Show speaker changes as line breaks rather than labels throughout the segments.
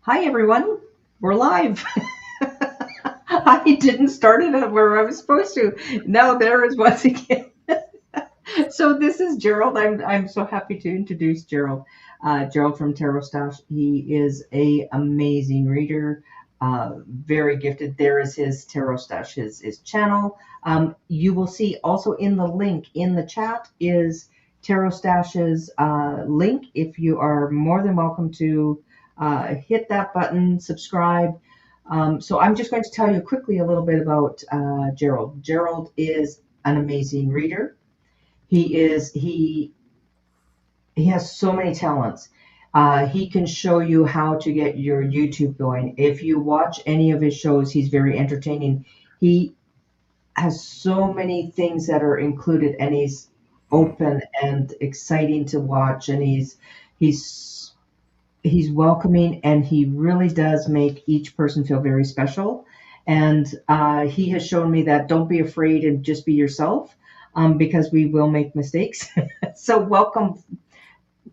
Hi, everyone. We're live. I didn't start it where I was supposed to. Now there is once again. So this is Gerald. I'm so happy to introduce Gerald. Gerald from TarotStache. He is a amazing reader, very gifted. There is his TarotStache, his channel. You will see also in the link in the chat is TarotStache's link. If you are more than welcome to hit that button, subscribe. So I'm just going to tell you quickly a little bit about Gerald. Gerald is an amazing reader. He has so many talents. He can show you how to get your YouTube going. If you watch any of his shows, he's very entertaining. He has so many things that are included, and he's open and exciting to watch. And he's he's welcoming, and he really does make each person feel very special. And he has shown me that don't be afraid and just be yourself, because we will make mistakes. So welcome.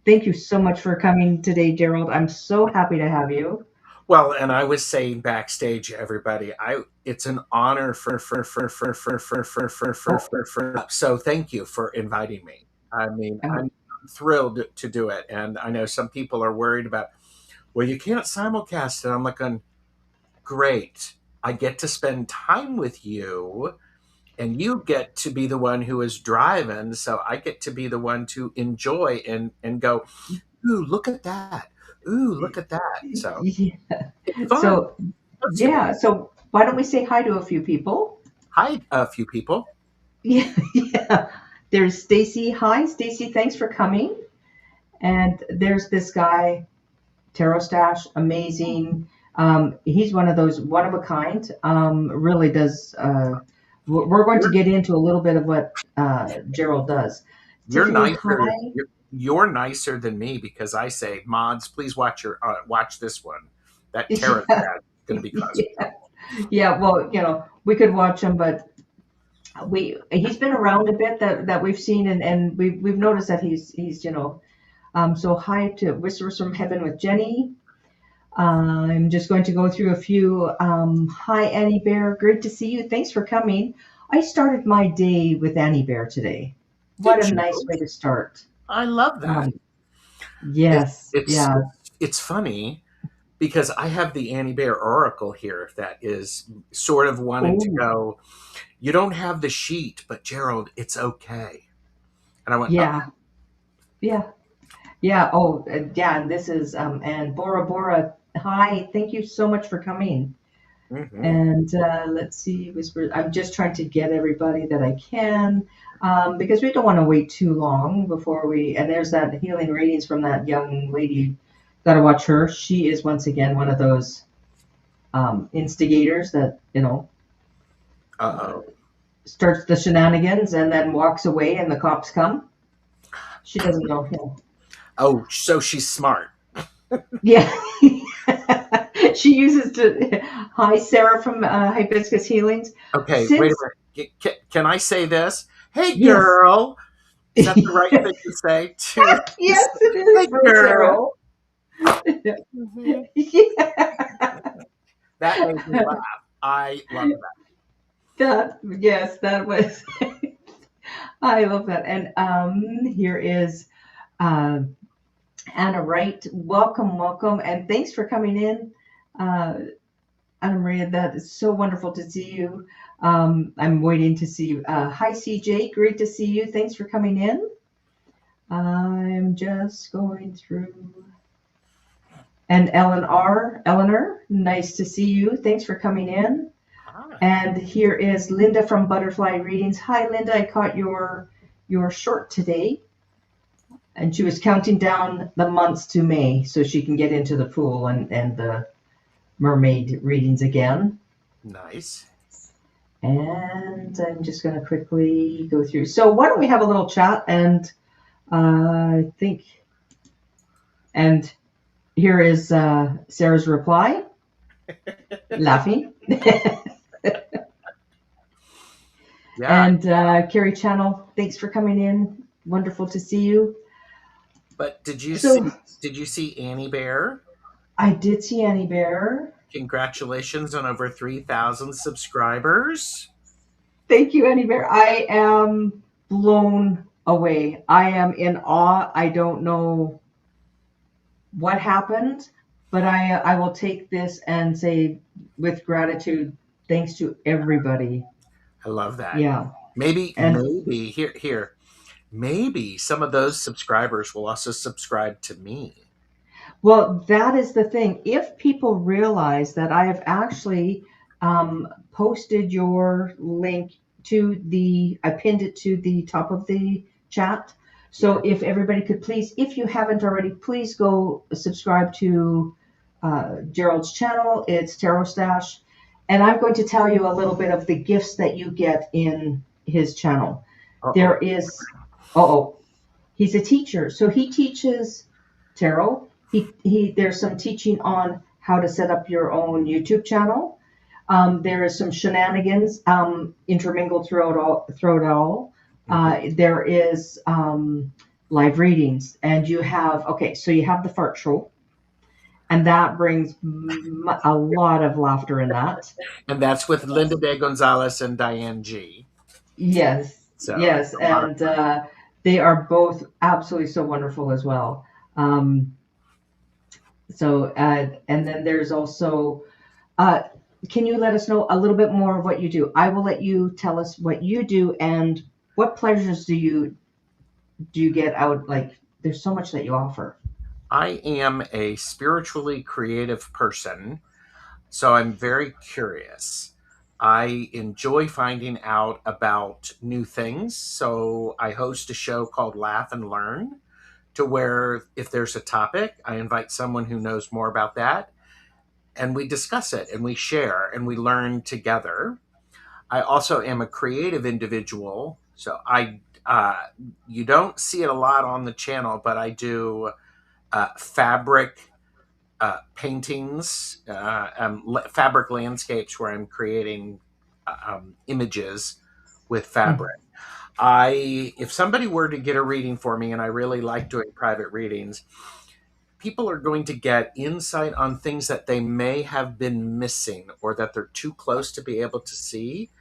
Thank you so much for coming today, Gerald. I'm so happy to have you.
Well, and I was saying backstage, everybody, I it's an honor
Oh,
so thank you for inviting me. I mean,
oh,
I'm thrilled to do it, and I know some people are worried about, well, you can't simulcast it. I'm like, great. I get to spend time with you, and you get to be the one who is driving, so I get to be the one to enjoy and go, ooh, look at that. Ooh, look at that. So
yeah.
it's fun.
So,
Supposed to be.
yeah. So why don't we say hi to a few people?
Hi, a few people.
Yeah, yeah. There's Stacy. Hi, Stacy. Thanks for coming. And there's this guy, TarotStache, amazing. He's one of those one of a kind. Really does. We're going to
You're
get into a little bit of what Gerald does.
you're
Tiffany,
nicer.
hi.
You're nicer than me because I say, mods, please watch this one. That tarot
Yeah,
stat is going to be causing
yeah,
trouble.
yeah. Well, we could watch him, but he's been around a bit that we've seen, and we've noticed that he's. So hi to Whispers from Heaven with Jenny. I'm just going to go through a few. Hi, Annie Bear. Great to see you. Thanks for coming. I started my day with Annie Bear today. What
Did
a
you?
nice way to start.
I love that.
Um,
It,
yes,
it's
yeah.
it's funny because I have the Annie Bear Oracle here that is sort of wanting to
Oh,
go. You don't have the sheet, but Gerald, it's okay. And I went, oh,
yeah, yeah, yeah. Oh, yeah. And this is and Bora Bora. Hi, thank you so much for coming.
mm-hmm.
And let's see, Whisper. I'm just trying to get everybody that I can, because we don't want to wait too long before we. And there's that healing readings from that young lady. Got to watch her. She is once again one of those instigators that uh,
Uh-oh.
starts the shenanigans and then walks away, and the cops come. She doesn't know him.
Oh, so she's smart.
Yeah. She uses to. Hi, Sarah from Hibiscus Healings.
Okay, wait a
Since
minute. Can I say this? Hey,
yes,
girl. Is that the right thing to say to
yes, it is
hey,
for Sarah.
girl? Mhm.
Yeah.
That made me laugh. I love that.
That yes, that was. I love that. And here is uh, Anna Wright. Welcome, welcome, and thanks for coming in, uh, Anna Maria. That is so wonderful to see you. I'm waiting to see you. Hi, CJ. Great to see you. Thanks for coming in. I'm just going through. And Eleanor, nice to see you. Thanks for coming in.
Hi.
And here is Linda from Butterfly Readings. Hi, Linda. I caught your short today, and she was counting down the months to May so she can get into the pool and the mermaid readings again.
Nice.
And I'm just going to quickly go through. So why don't we have a little chat? And I think, and here is Sarah's reply, laughing.
Yeah,
And Carrie Channel, thanks for coming in. Wonderful to see you.
but
So
did you see Annie Bear?
I did see Annie Bear.
Congratulations on over 3,000 subscribers.
Thank you, Annie Bear. I am blown away. I am in awe. I don't know what happened, but I will take this and say with gratitude, thanks to everybody.
I love that.
Yeah.
Maybe,
And
here, maybe some of those subscribers will also subscribe to me.
well, that is the thing. If people realize that I have actually posted your link to I pinned it to the top of the chat. So
Yeah.
if everybody could please, if you haven't already, please go subscribe to Gerald's channel. It's TarotStache. And I'm going to tell you a little bit of the gifts that you get in his channel. There
Uh-oh.
is, oh, he's a teacher. So he teaches tarot. He there's some teaching on how to set up your own YouTube channel. There is some shenanigans intermingled throughout it all.
Mhm.
There is live readings, and you have okay. So you have the fart show, and that brings a lot of laughter in that.
And that's with Linda De Gonzalez and Diane G.
Yes,
So it's
yes,
a lot of
and
fun.
they are both absolutely so wonderful as well. Um, and then there's also, uh, can you let us know a little bit more of what you do? I will let you tell us what you do and what pleasures do you get out? Like, there's so much that you offer.
I am a spiritually creative person, so I'm very curious. I enjoy finding out about new things. So I host a show called Laugh and Learn, to where if there's a topic, I invite someone who knows more about that and we discuss it and we share and we learn together. I also am a creative individual. So you don't see it a lot on the channel, but I do fabric paintings, fabric landscapes where I'm creating images with
Mm.
fabric. If somebody were to get a reading for me, and I really like doing private readings, people are going to get insight on things that they may have been missing or that they're too close to be able to see.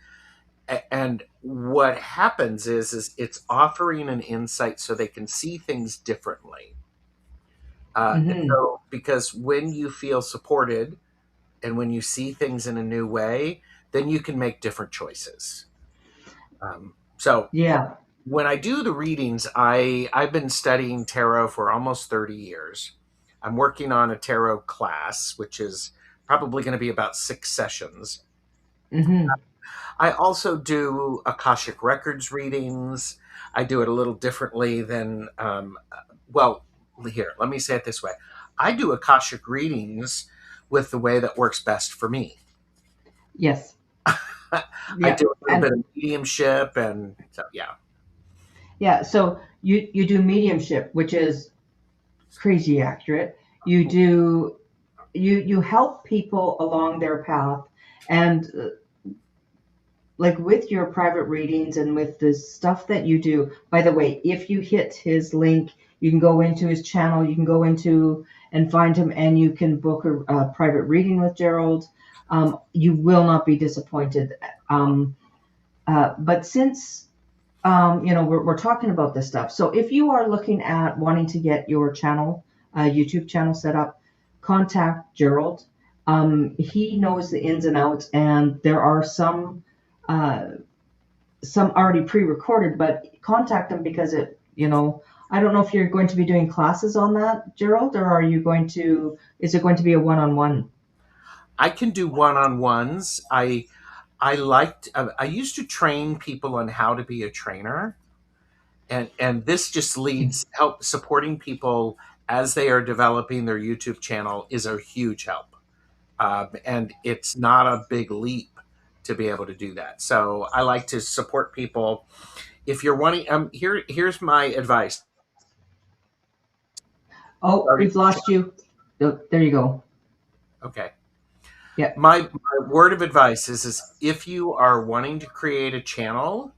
And what happens is it's offering an insight so they can see things differently.
Hmm.
So because when you feel supported and when you see things in a new way, then you can make different choices. So
Yeah.
when I do the readings, I've been studying tarot for almost 30 years. I'm working on a tarot class, which is probably going to be about 6 sessions.
Hmm.
I also do Akashic Records readings. I do it a little differently than, well, here, let me say it this way. I do Akashic readings with the way that works best for me.
Yes.
I
Yeah.
do a little
And
bit of mediumship, and so yeah.
yeah. So you do mediumship, which is crazy accurate. You help people along their path, and like with your private readings and with the stuff that you do. By the way, if you hit his link, you can go into his channel, you can go into and find him, and you can book a private reading with Gerald. You will not be disappointed. Um, but since we're talking about this stuff, so if you are looking at wanting to get your channel, YouTube channel set up, contact Gerald. He knows the ins and outs, and there are uh, some already pre-recorded, but contact them because I don't know if you're going to be doing classes on that, Gerald, or is it going to be a one-on-one?
I can do one-on-ones. I used to train people on how to be a trainer, and this just leads help supporting people as they are developing their YouTube channel is a huge help. And it's not a big leap to be able to do that. So I like to support people. If you're wanting, here's my advice.
Oh,
Starting
we've lost you. Oh, there you go.
Okay.
Yeah.
My word of advice is if you are wanting to create a channel,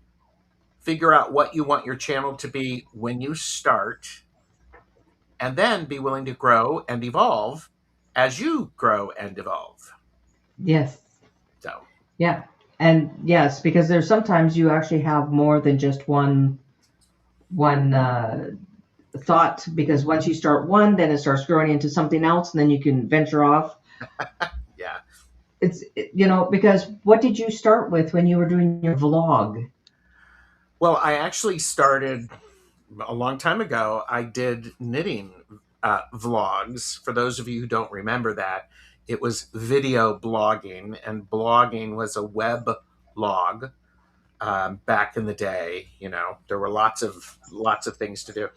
figure out what you want your channel to be when you start, and then be willing to grow and evolve as you grow and evolve.
Yes.
So,
Yeah. And yes, because there's sometimes you actually have more than just one thought, because once you start one, then it starts growing into something else, and then you can venture off.
yeah.
Because what did you start with when you were doing your vlog?
Well, I actually started a long time ago. I did knitting vlogs. For those of you who don't remember that, it was video blogging, and blogging was a web log back in the day. There were lots of things to do.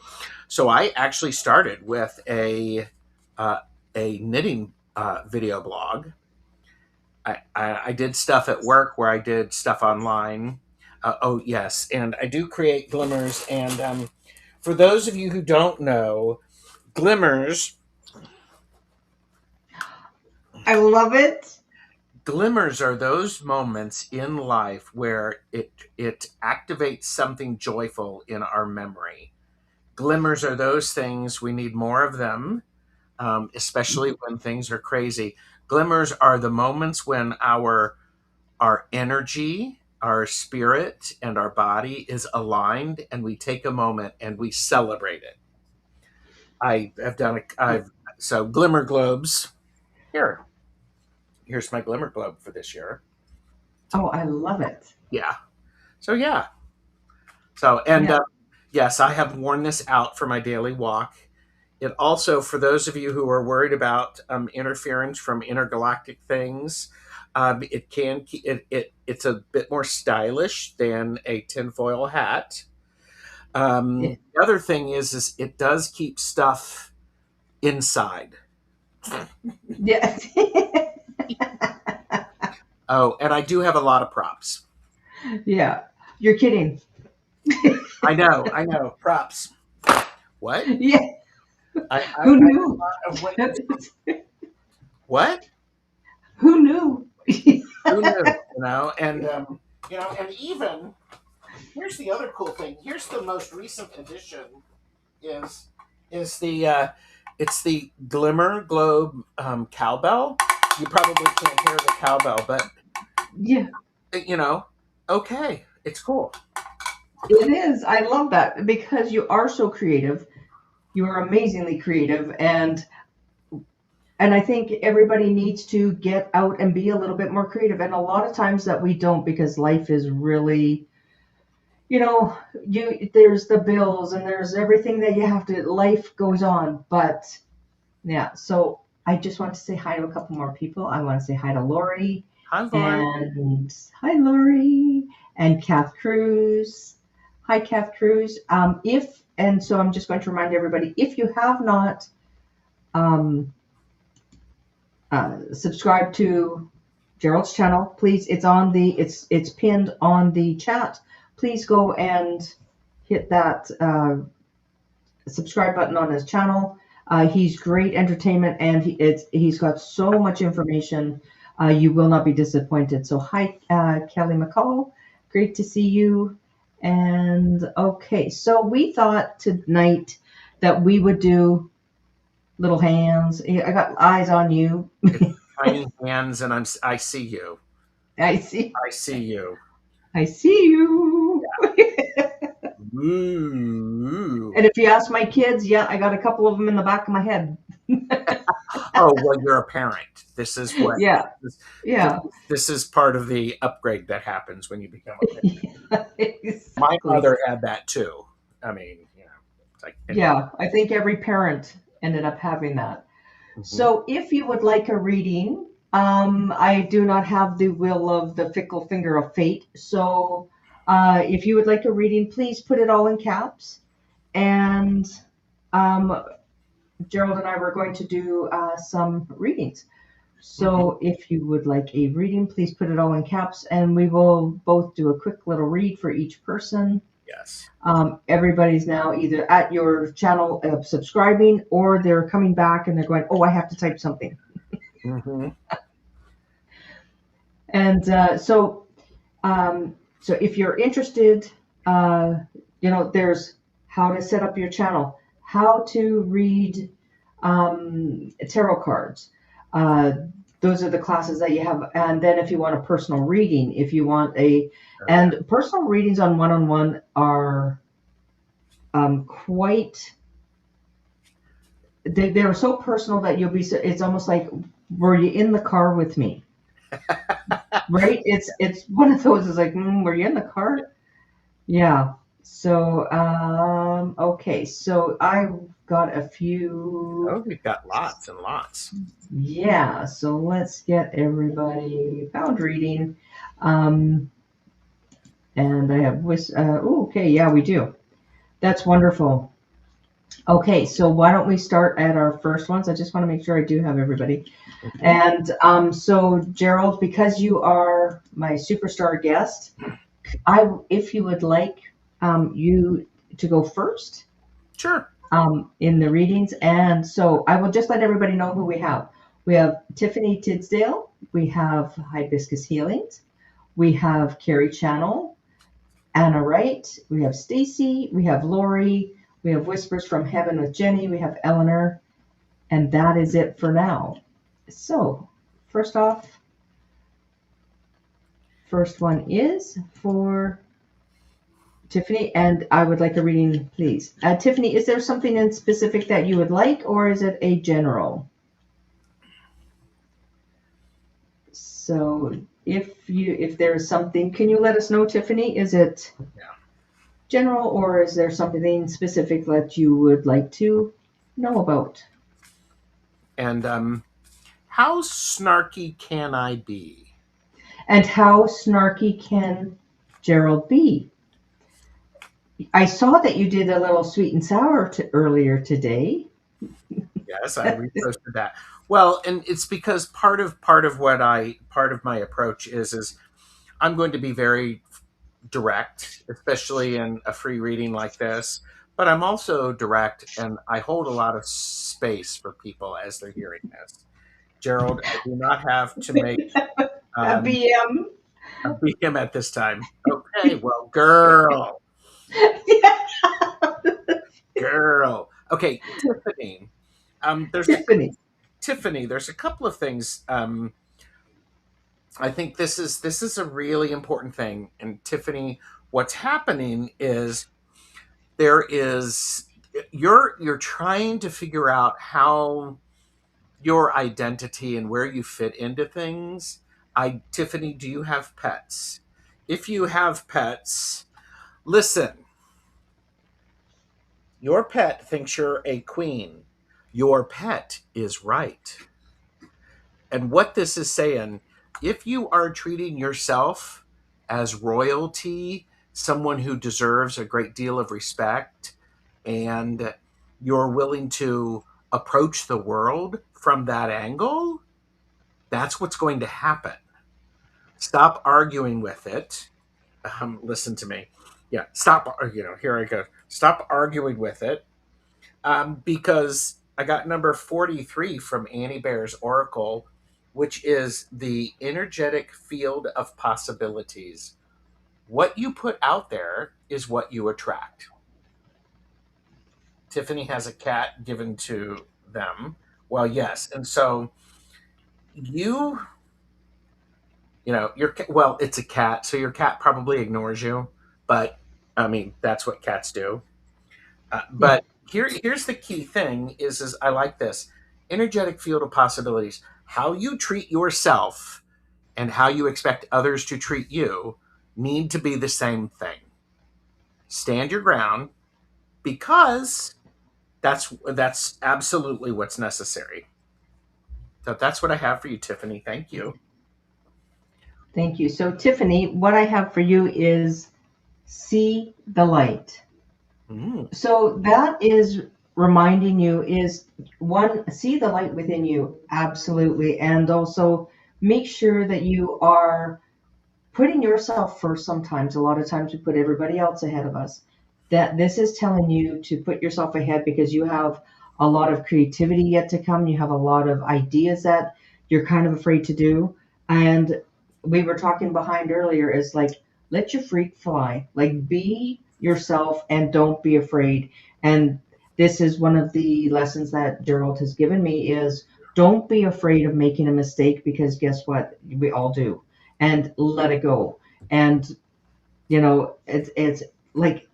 So I actually started with uh, a knitting video blog. I did stuff at work where I did stuff online. Oh yes, and I do create glimmers. And for those of you who don't know, glimmers
I love it.
glimmers are those moments in life where it activates something joyful in our memory. Glimmers are those things, we need more of them, especially when things are crazy. Glimmers are the moments when our energy, our spirit, and our body is aligned, and we take a moment and we celebrate it. I have done it. So glimmer globes. Here, here's my glimmer globe for this year.
Oh,
So
I love it.
yeah. So yeah. So and
Yeah.
yes, I have worn this out for my daily walk. It also, for those of you who are worried about interference from intergalactic things, it can it's a bit more stylish than a tinfoil hat.
Yeah.
The other thing is it does keep stuff inside.
Yeah.
Oh, and I do have a lot of props.
Yeah. You're kidding.
I know, props. What?
Yeah.
I
Who
have a
knew?
lot of what? What?
Who knew?
Who knew? And even here's the other cool thing. Here's the most recent addition. Is is the it's the glimmer globe cowbell. You probably can't hear the cowbell, but
Yeah,
you know, okay, it's cool.
it is. I love that because you are so creative. You are amazingly creative, and I think everybody needs to get out and be a little bit more creative. And a lot of times that we don't, because life is really, you know, there's the bills and there's everything that you have to. Life goes on, but yeah. So I just want to say hi to a couple more people. I want to say hi to Lori
Hi, Lori.
and hi Lori and Kath Cruz. Hi Kath Cruz. If and so I'm just going to remind everybody, if you have not um, subscribed to Gerald's channel, please. It's pinned on the chat. Please go and hit that subscribe button on his channel. He's great entertainment, and he's got so much information. You will not be disappointed. So hi, Kelly McCall. Great to see you. And okay, so we thought tonight that we would do little hands. I got eyes on you.
It's tiny hands, and I see you.
I see.
I see you.
I see you.
Ooh.
And if you ask my kids, yeah, I got a couple of them in the back of my head.
Oh well, you're a parent. This is what
Yeah,
this,
yeah,
this is part of the upgrade that happens when you become a parent.
yeah,
My
exactly.
mother had that too. I mean, it's like anyway.
Yeah, I think every parent ended up having that.
Mhm.
So if you would like a reading, I do not have the will of the fickle finger of fate. So if you would like a reading, please put it all in caps. And um, Gerald and I were going to do some readings.
Mhm.
So if you would like a reading, please put it all in caps, and we will both do a quick little read for each person.
Yes.
Everybody's now either at your channel subscribing, or they're coming back and they're going, "Oh, I have to type something."
Hmm.
And so if you're interested, uh, there's how to set up your channel, how to read tarot cards. Uh, those are the classes that you have. And then if you want a personal reading, if you want
Oh yeah.
and personal readings on one-on-one are quite, they're so personal that you'll be, it's almost like, were you in the car with me? Right? It's one of those, is like, were you in the car? Yeah. So, okay. So I got a few.
Oh, we've got lots and lots.
Yeah. So let's get everybody found reading. Um, and I have okay. Yeah, we do. That's wonderful. Okay. So why don't we start at our first ones? I just want to make sure I do have everybody.
Mhm.
And so Gerald, because you are my superstar guest, if you would like you to go first
Sure.
in the readings. And so I will just let everybody know who we have. We have Tiffany Tidsdale, we have Hibiscus Healings, we have Carrie Channel, Anna Wright, we have Stacy, we have Lori, we have Whispers from Heaven with Jenny, we have Eleanor, and that is it for now. So, first off, first one is for Tiffany, and I would like a reading, please. Tiffany, is there something in specific that you would like, or is it a general? So, if there is something, can you let us know, Tiffany? Is it
Yeah.
general, or is there something specific that you would like to know about?
And how snarky can I be?
And how snarky can Gerald be? I saw that you did a little sweet and sour earlier today.
Yes, I reposted that. Well, and it's because part of my approach is I'm going to be very direct, especially in a free reading like this. But I'm also direct, and I hold a lot of space for people as they're hearing this. Gerald, I do not have to make
A
um,
BM.
a BM at this time. Okay, well, girl, girl. Okay, Tiffany. There's a
Tiffany.
Tiffany. There's a couple of things. I think this is a really important thing. And Tiffany, what's happening is there is you're trying to figure out how your identity and where you fit into things. Tiffany, do you have pets? If you have pets, listen, your pet thinks you're a queen. Your pet is right. And what this is saying, if you are treating yourself as royalty, someone who deserves a great deal of respect, and you're willing to approach the world from that angle, that's what's going to happen. Stop arguing with it. Listen to me. Yeah, stop. Here I go. Stop arguing with it, because I got number 43 from Annie Bear's Oracle, which is the energetic field of possibilities. What you put out there is what you attract. Tiffany has a cat given to them. Well, yes. And so you, well, it's a cat, so your cat probably ignores you, but I mean, that's what cats do.
Yeah.
But here's the key thing is I like this energetic field of possibilities. How you treat yourself and how you expect others to treat you need to be the same thing. Stand your ground, because that's absolutely what's necessary. So that's what I have for you, Tiffany. Thank you.
Thank you. So, Tiffany, what I have for you is see the light.
Mm,
So, that is reminding you is one, see the light within you, absolutely. And also make sure that you are putting yourself first sometimes. A lot of times we put everybody else ahead of us. That this is telling you to put yourself ahead because you have a lot of creativity yet to come. You have a lot of ideas that you're kind of afraid to do. And we were talking behind earlier is like, let your freak fly. Like, be yourself and don't be afraid. And this is one of the lessons that Gerald has given me is Don't be afraid of making a mistake, because guess what? We all do. And let it go. And it's like,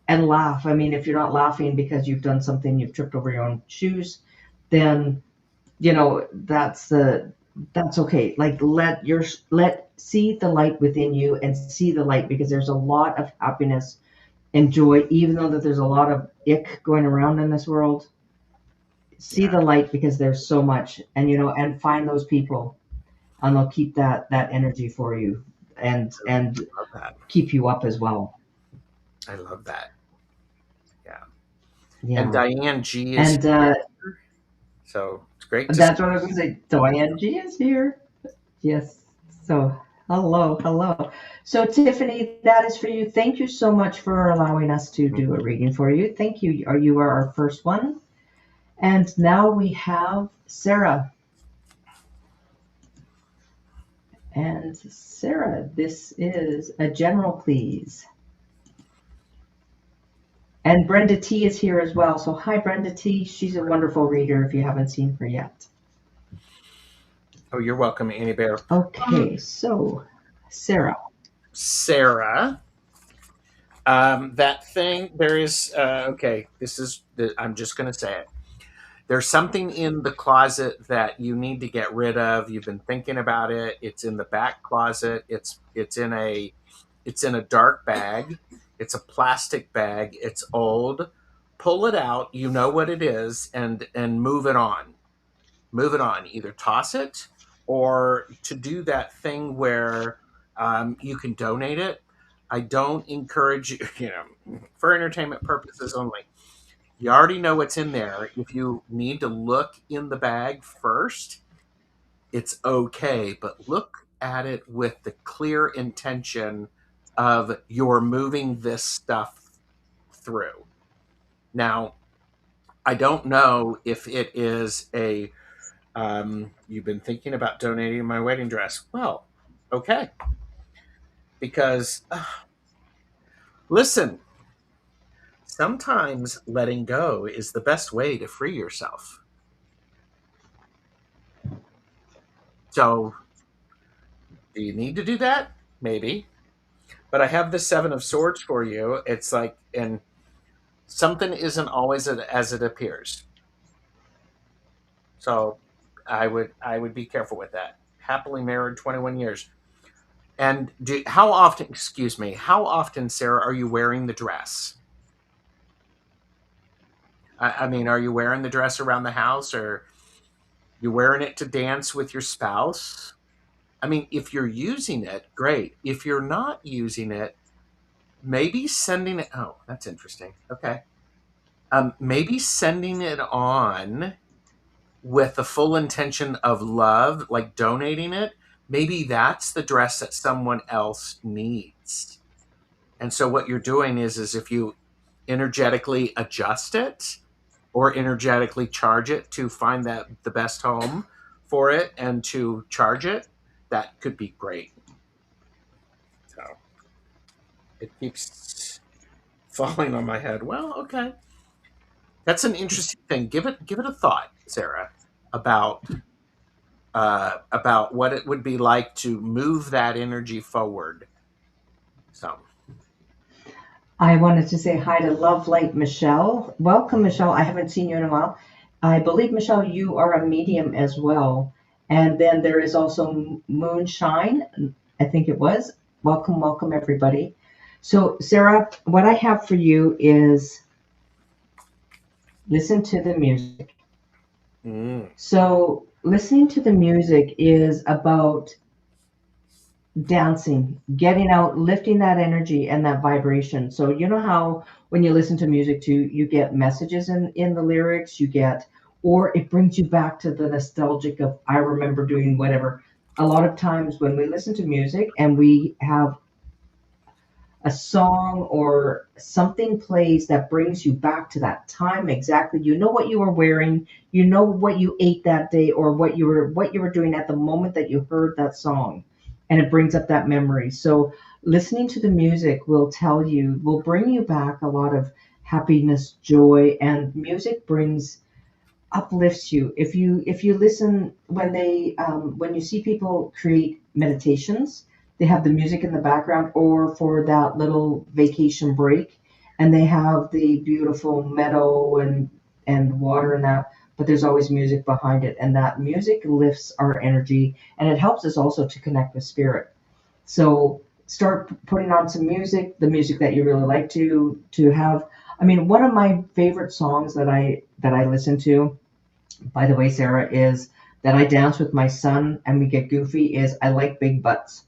and laugh. I mean, if you're not laughing because you've done something, you've tripped over your own shoes, then that's okay. Like, let see the light within you, and see the light, because there's a lot of happiness and joy, even though that there's a lot of ick going around in this world. See
Yeah,
the light, because there's so much, and and find those people, and they'll keep that energy for you, and
I love that.
keep you up as well.
I love that. Yeah. And
Yeah.
Diane G is
And
here, so it's great to see.
that's what I was going to say. Diane G is here. Yes. So, hello, hello. So, Tiffany, that is for you. Thank you so much for allowing us to
You.
do a reading for you. Thank you. You are our first one. And now we have Sarah. And Sarah, this is a general, please. And Brenda T is here as well. So, hi, Brenda T. She's a wonderful reader if you haven't seen her yet.
Oh, you're welcome, Annie Bear.
Okay, so, Sarah.
Sarah, that thing, there is, okay, I'm just going to say it. There's something in the closet that you need to get rid of. You've been thinking about it. It's in the back closet. It's in a dark bag. It's a plastic bag. It's old. Pull it out. You know what it is, and move it on. Move it on. Either toss it, or to do that thing where you can donate it. I don't encourage you, for entertainment purposes only. You already know what's in there. If you need to look in the bag first, it's okay, but look at it with the clear intention of you're moving this stuff through. Now, I don't know if it is you've been thinking about donating my wedding dress. Well, okay, because listen, sometimes letting go is the best way to free yourself. So, do you need to do that? Maybe. But I have the Seven of Swords for you. It's like, and something isn't always as it appears. So I would be careful with that. Happily married 21 years. And how often, excuse me, how often, Sarah, are you wearing the dress? I mean, are you wearing the dress around the house, or you wearing it to dance with your spouse? I mean, if you're using it, great. If you're not using it, maybe sending it. Oh, that's interesting. Okay. Maybe sending it on with the full intention of love, like donating it. Maybe that's the dress that someone else needs. And so what you're doing is if you energetically adjust it, or energetically charge it to find that the best home for it and to charge it, that could be great. So it keeps falling on my head. Well, okay. That's an interesting thing. Give it a thought, Sarah, about what it would be like to move that energy forward. So,
I wanted to say hi to Love Light Michelle. Welcome, Michelle. I haven't seen you in a while. I believe, Michelle, you are a medium as well. And then there is also Moonshine, I think it was. Welcome, welcome, everybody. So, Sarah, what I have for you is listen to the music.
mm,
So, listening to the music is about dancing, getting out, lifting that energy and that vibration. So you know how when you listen to music too, you get messages in the lyrics, you get, or it brings you back to the nostalgic of I remember doing whatever. A lot of times when we listen to music and we have a song or something plays that brings you back to that time exactly, you know what you were wearing, you know what you ate that day, or what you were doing at the moment that you heard that song, and it brings up that memory. So listening to the music will bring you back a lot of happiness, joy, and music brings uplifts you. If you listen when you see people create meditations, they have the music in the background, or for that little vacation break, and they have the beautiful meadow and water and that, but there's always music behind it, and that music lifts our energy, and it helps us also to connect with spirit. So start putting on some music, the music that you really like to have. I mean, one of my favorite songs that I listen to, by the way, Sarah, is that I dance with my son and we get goofy, is I Like Big Butts.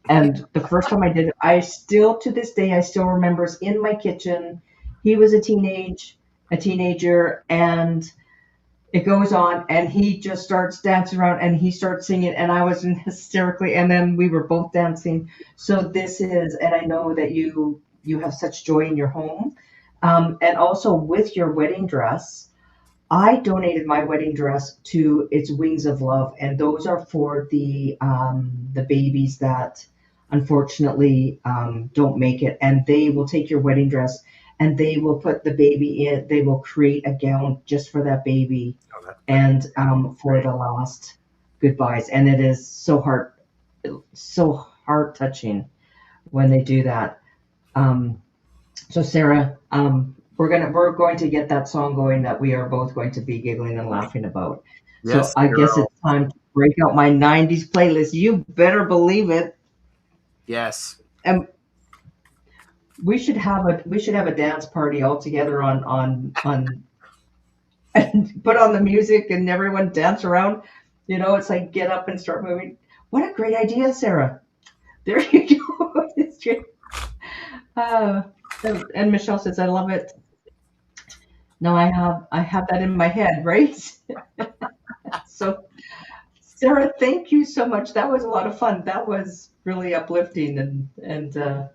And the first time I did it, I still to this day I still remember us in my kitchen. He was a teenager, and it goes on and he just starts dancing around and he starts singing, and I was in hysterically, and then we were both dancing. So this is, and I know that you have such joy in your home, and also with your wedding dress. I donated my wedding dress to It's Wings of Love, and those are for the babies that unfortunately don't make it, and they will take your wedding dress and they will put the baby in. They will create a gown just for that baby,
Oh, that's
and for
great.
the last goodbyes, and it is so heart touching when they do that. Um, so Sarah, we're going to get that song going that we are both going to be giggling and laughing about. So
Yes,
I guess
Gerald.
it's time to break out my '90s playlist. You better believe it.
Yes.
And we should have a dance party all together on and put on the music and everyone dance around. It's like get up and start moving. What a great idea, Sarah. There you go. It's great. Uh, and Michelle says, "I love it." Now I have that in my head, right? So, Sarah, thank you so much. That was a lot of fun. That was really uplifting and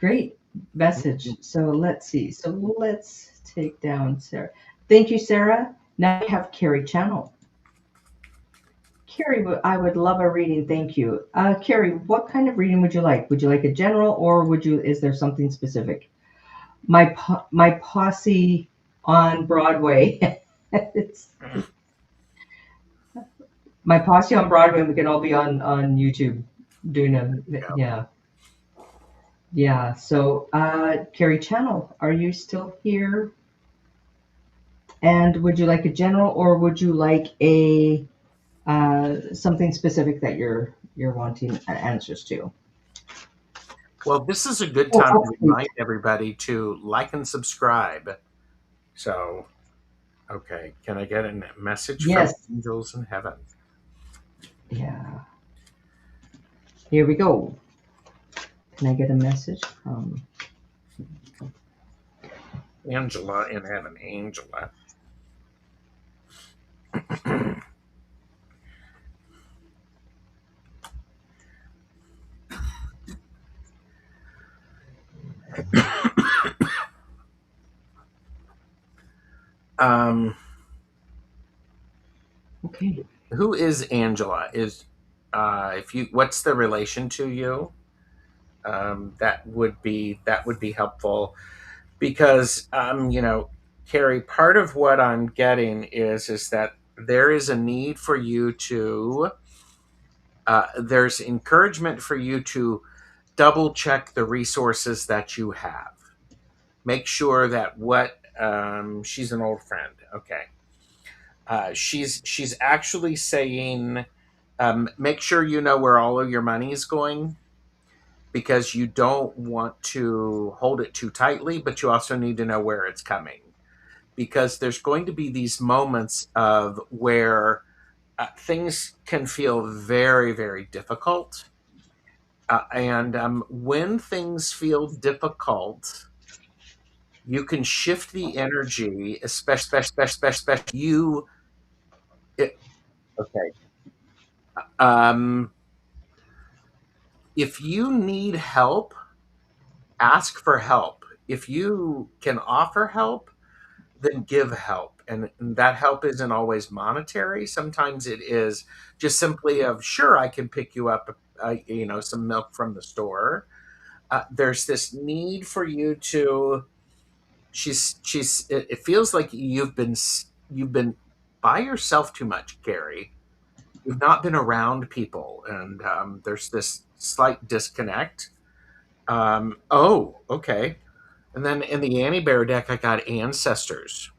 great message. So let's see. So let's take down Sarah. Thank you, Sarah. Now we have Carrie Channel. Carrie, I would love a reading. Thank you. Carrie, what kind of reading would you like? Would you like a general, or is there something specific? My posse on Broadway. it's my posse on Broadway. We can all be on YouTube doing a
Yeah.
yeah. Yeah. So, Carrie Channel, are you still here? And would you like a general, or would you like a something specific that you're wanting answers to?
Well, this is a good
Oh,
time to
absolutely.
remind everybody to like and subscribe. So, okay, can I get a message from
Yes.
angels in heaven?
Yeah. Here we go. Can I get a message from?
Angela in heaven, Angela. um,
Okay.
who is Angela? Is if you what's the relation to you? That would be helpful because Carrie, part of what I'm getting is that there is a need for you to there's encouragement for you to double check the resources that you have. Make sure that what she's an old friend. Okay. She's actually saying, make sure you know where all of your money is going because you don't want to hold it too tightly, but you also need to know where it's coming because there's going to be these moments of where things can feel very, very difficult. And when things feel difficult, you can shift the energy, especially you. Okay. Um, if you need help, ask for help. If you can offer help, then give help. And that help isn't always monetary. Sometimes it is just simply of, sure, I can pick you up, some milk from the store. There's this need for you to. She's. It feels like you've been. by yourself too much, Carrie. You've not been around people, and there's this slight disconnect. Oh, okay. And then in the Annie Bear deck, I got ancestors.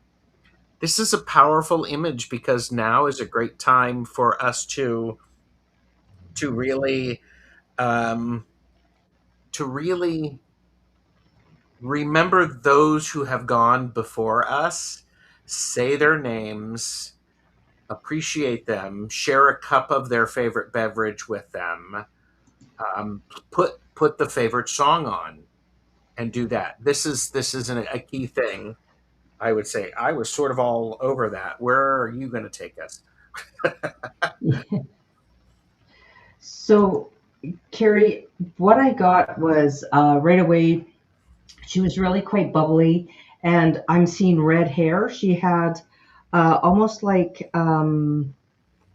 This is a powerful image because now is a great time for us to really um, to really remember those who have gone before us, say their names, appreciate them, share a cup of their favorite beverage with them, put the favorite song on, and do that. This is a key thing. I would say I was sort of all over that. Where are you going to take us?
So, Carrie, what I got was right away, she was really quite bubbly, and I'm seeing red hair. She had almost like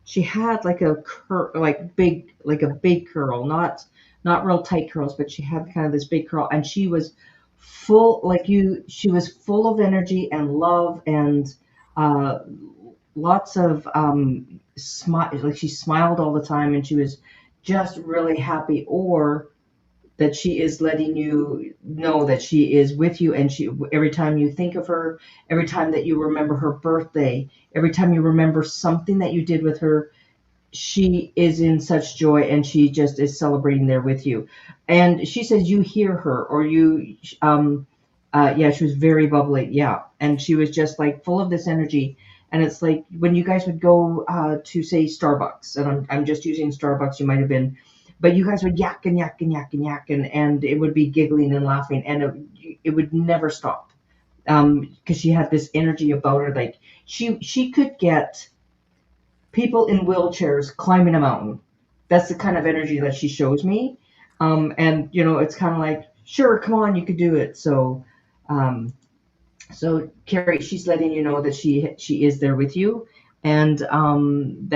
she had like a like a big curl, not real tight curls, but she had kind of this big curl, and she was full like you. She was full of energy and love and uh, lots of smile. Like she smiled all the time, and she was just really happy. Or that she is letting you know that she is with you, and she every time you think of her, every time that you remember her birthday, every time you remember something that you did with her, she is in such joy, and she just is celebrating there with you. And she says you hear her, or you yeah, she was very bubbly, yeah, and she was just like full of this energy. And it's like when you guys would go to say Starbucks, and I'm just using Starbucks, you might have been, but you guys would yak and yak and yak and yak, and it would be giggling and laughing, and it would never stop, because she had this energy about her. Like she could get people in wheelchairs climbing a mountain. That's the kind of energy that she shows me. And it's kind of like, sure, come on, you could do it. Um, so Carrie, she's letting you know that she is there with you, and that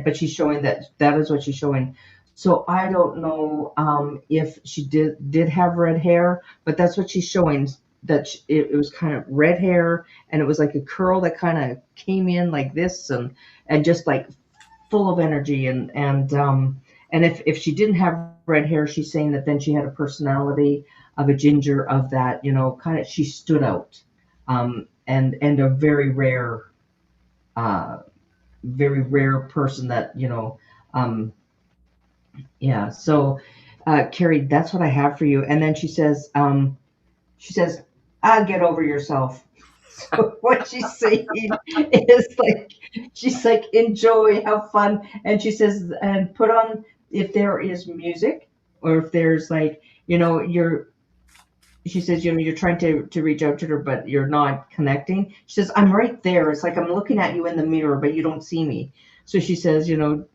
but she's showing that is what she's showing. So I don't know if she did have red hair, but that's what she's showing. That it was kind of red hair, and it was like a curl that kind of came in like this, and just like full of energy, and if she didn't have red hair, she's saying that then she had a personality of a ginger, of that, kind of, she stood out, and a uh very rare person that, um yeah. So Carrie, that's what I have for you. And then she says, get over yourself. So what she's saying is like, she's like, enjoy, have fun. And she says, and put on, if there is music, or if there's like, she says, you're trying to reach out to her, but you're not connecting. She says, I'm right there. It's like I'm looking at you in the mirror, but you don't see me. So she says,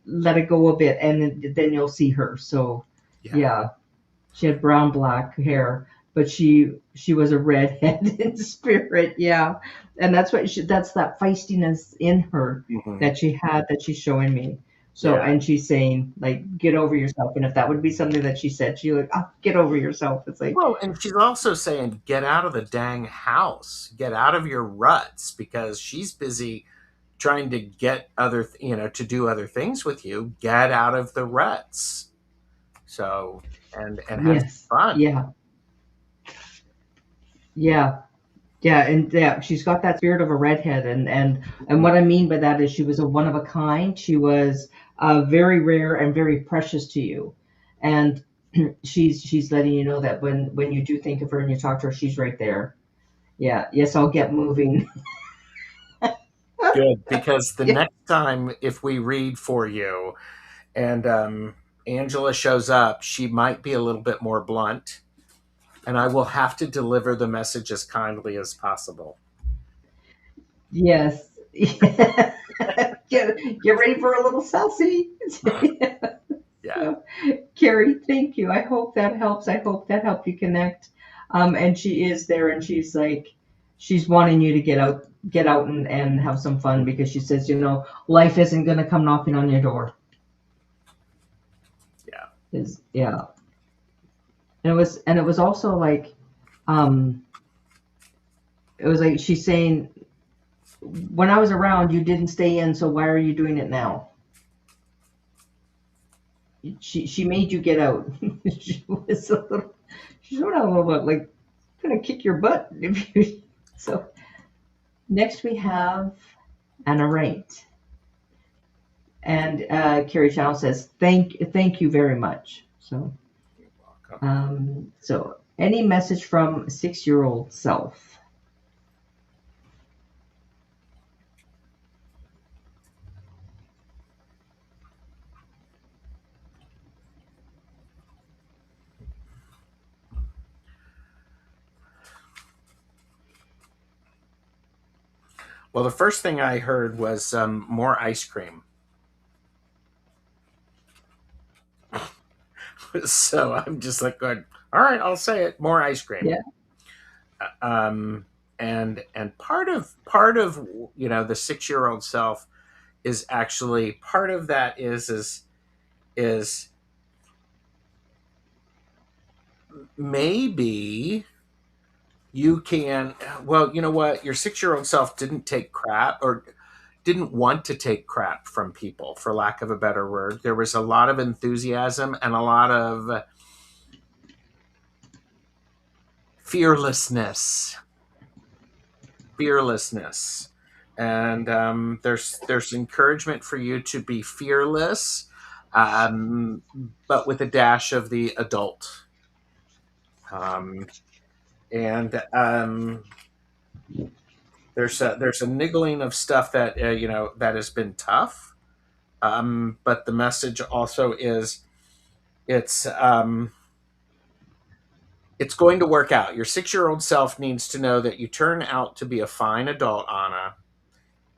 let it go a bit, and then you'll see her. So
Yeah.
yeah, she had brown black hair, but she was a redhead in spirit. Yeah, and that's that feistiness in her
Mhm.
that she had, that she's showing me. So,
Yeah.
and she's saying like, get over yourself. And if that would be something that she said, she like, get over yourself. It's like,
Well, and she's also saying, get out of the dang house, get out of your ruts, because she's busy trying to get to do other things with you. Get out of the ruts. So, and have
yes,
fun.
yeah, yeah. Yeah, and yeah, she's got that spirit of a redhead, and what I mean by that is she was a one of a kind. She was very rare and very precious to you, and she's letting you know that when you do think of her and you talk to her, she's right there. Yeah, yes, I'll get moving.
Good, because the
Yeah.
next time if we read for you and Angela shows up, she might be a little bit more blunt, and I will have to deliver the message as kindly as possible.
Yes. get get ready for a little sassy.
Yeah.
So, Carrie, thank you. I hope that helps. I hope that helped you connect. And she is there, and she's like, she's wanting you to get out and have some fun, because she says, life isn't going to come knocking on your door.
Yeah.
Is Yeah, and it was also like, um, it was like she's saying. when I was around, you didn't stay in, so why are you doing it now? She made you get out. She was a little, she's sort of a little bit like gonna kick your butt if you. So next we have Anna Wright, and Carrie Channel says thank you very much. So so any message from 6-year-old self?
Well, the first thing I heard was more ice cream. So I'm just like going, all right, I'll say it, more ice cream.
Yeah.
Um, and part of the 6-year-old self is actually part of that is maybe you can, well, you know what, your 6-year-old self didn't take crap or didn't want to take crap from people, for lack of a better word. There was a lot of enthusiasm and a lot of fearlessness fearlessness. And there's encouragement for you to be fearless, um, but with a dash of the adult. Um, and there's a niggling of stuff that that has been tough. But the message also is it's um, it's going to work out. Your 6-year-old self needs to know that you turn out to be a fine adult, Anna.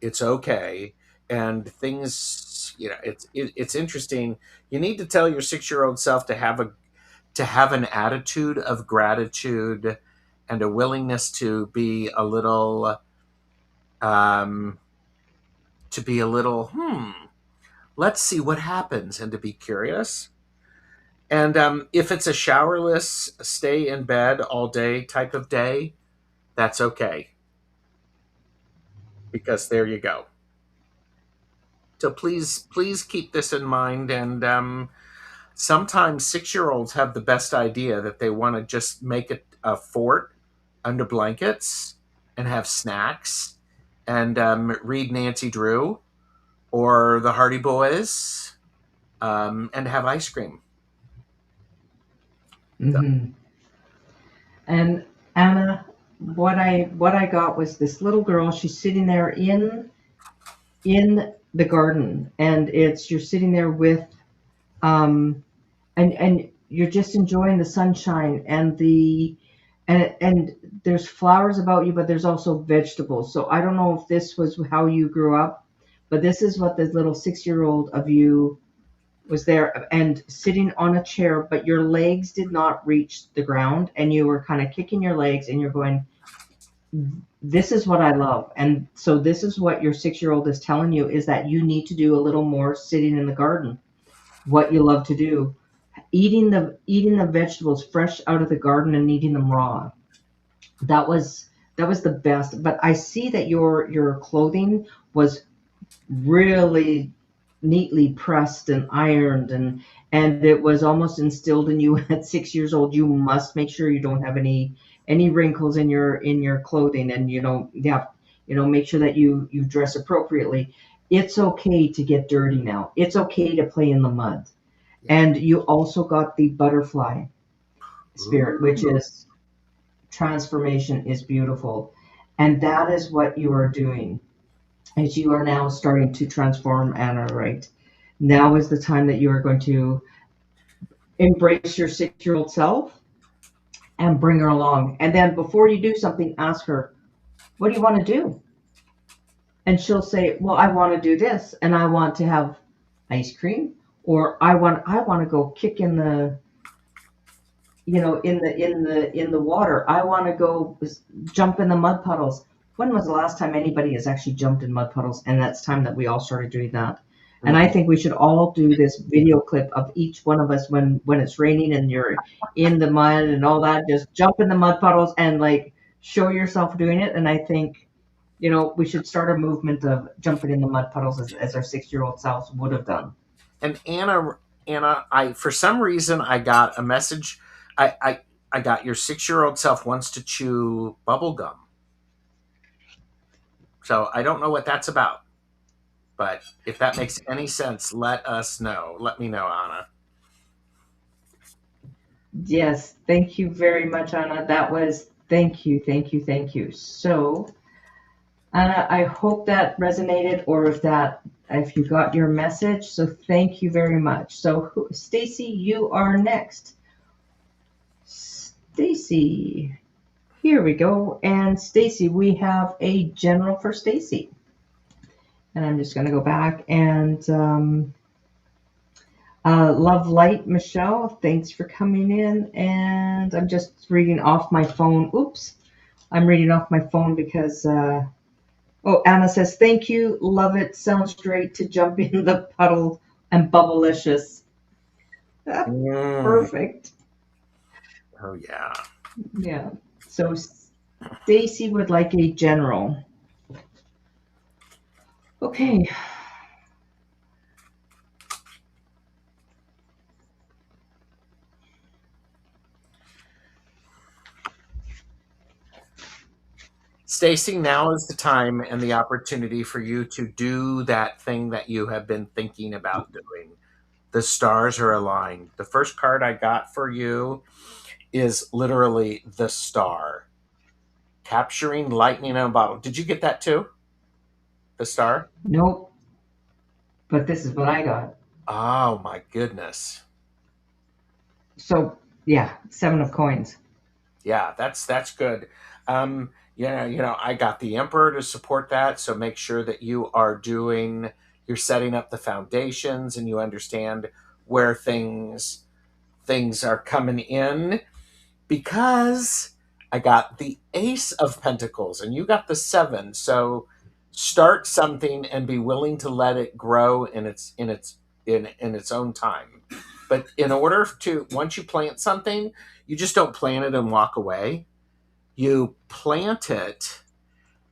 It's okay. And things, it's interesting. You need to tell your 6-year-old self to have an attitude of gratitude and a willingness um to be a little let's see what happens, and to be curious. And if it's a showerless stay in bed all day type of day, that's okay, because there you go. So please keep this in mind. And sometimes 6-year-olds have the best idea, that they want to just make a fort under blankets and have snacks and read Nancy Drew or the Hardy Boys, and have ice cream. So,
Hmm. And Anna, what I got was this little girl. She's sitting there in the garden, and it's you're sitting there with and you're just enjoying the sunshine and and there's flowers about you, but there's also vegetables. So I don't know if this was how you grew up, but this is what the little 6-year-old of you was there, and sitting on a chair, but your legs did not reach the ground, and you were kind of kicking your legs, and you're going, this is what I love. And so this is what your 6-year-old is telling you, is that you need to do a little more sitting in the garden, what you love to do, eating the vegetables fresh out of the garden and eating them raw. That was the best. But I see that your clothing was really neatly pressed and ironed, and it was almost instilled in you at 6 years old. You must make sure you don't have any wrinkles in your clothing, and make sure that you dress appropriately. It's okay to get dirty now. It's okay to play in the mud.
yeah.
And you also got the butterfly spirit, which
Ooh,
is transformation is beautiful. And that is what you are doing, as you are now starting to transform Anna, right? Now is the time that you are going to embrace your 6-year-old self and bring her along. And then before you do something, ask her, what do you want to do? And she'll say, well, I want to do this, and I want to have ice cream, or I want to go kick in the in the water. I want to go jump in the mud puddles. When was the last time anybody has actually jumped in mud puddles? And that's time that we all started doing that. And I
mhm.
think we should all do this video clip of each one of us when it's raining and you're in the mud and all that. Just jump in the mud puddles and like show yourself doing it. And I think we should start a movement of jumping in the mud puddles as our 6-year-old selves would have done.
And Anna, I for some reason I got a message. I got your 6-year-old self wants to chew bubble gum. So I don't know what that's about. But if that makes any sense, let us know. Let me know, Anna.
Yes, thank you very much, Anna. That was thank you, thank you, thank you. So, Anna, I hope that resonated, or if you got your message. So thank you very much. So, Stacy, you are next. Stacy, here we go. And Stacy, we have a general for Stacy. And I'm just going to go back and Love Light, Michelle, thanks for coming in. And I'm just reading off my phone. Oops. I'm reading off my phone because, Anna says, thank you. Love it. Sounds great to jump in the puddle and bubblicious.
Mm.
Perfect.
Oh, yeah.
Yeah. So Stacy would like a general. Okay.
Stacy, now is the time and the opportunity for you to do that thing that you have been thinking about doing. The stars are aligned. The first card I got for you is literally the star. Capturing lightning in a bottle. Did you get that too? The star?
Nope. But this is what I got.
Oh my goodness.
So, yeah, 7 of coins.
Yeah, that's good. I got the emperor to support that, so make sure that you're setting up the foundations and you understand where things are coming in, because I got the ace of pentacles and you got the 7. So start something and be willing to let it grow in its own time. But in order to, once you plant something, you just don't plant it and walk away. You plant it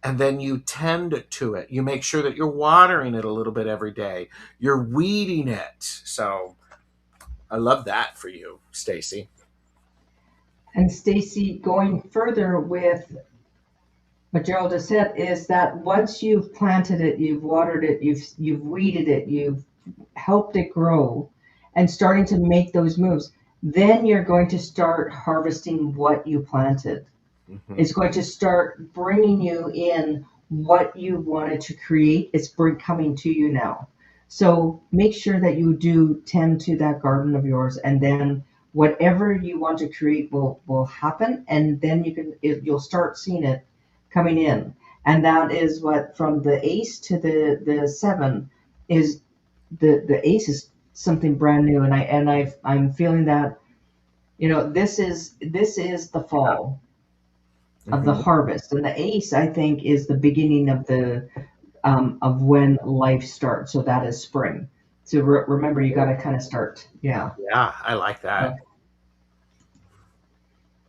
and then you tend to it. You make sure that you're watering it a little bit every day. You're weeding it. So I love that for you, Stacy.
And Stacy, going further with what Gerald has said, is that once you've planted it, you've watered it, you've weeded it, you've helped it grow, and starting to make those moves, then you're going to start harvesting what you planted.
Mm-hmm.
It's going to start bringing you in what you wanted to create. It's coming to you now. So make sure that you do tend to that garden of yours, and then whatever you want to create will happen, and then you'll start seeing it coming in. And that is what, from the ace to the 7, is the ace is something brand new, and I'm feeling that this is the fall of the
Mm-hmm.
harvest, and the ace, I think, is the beginning of the of when life starts. So that is spring. So remember, you got to kind of start. Yeah.
Yeah, I like that.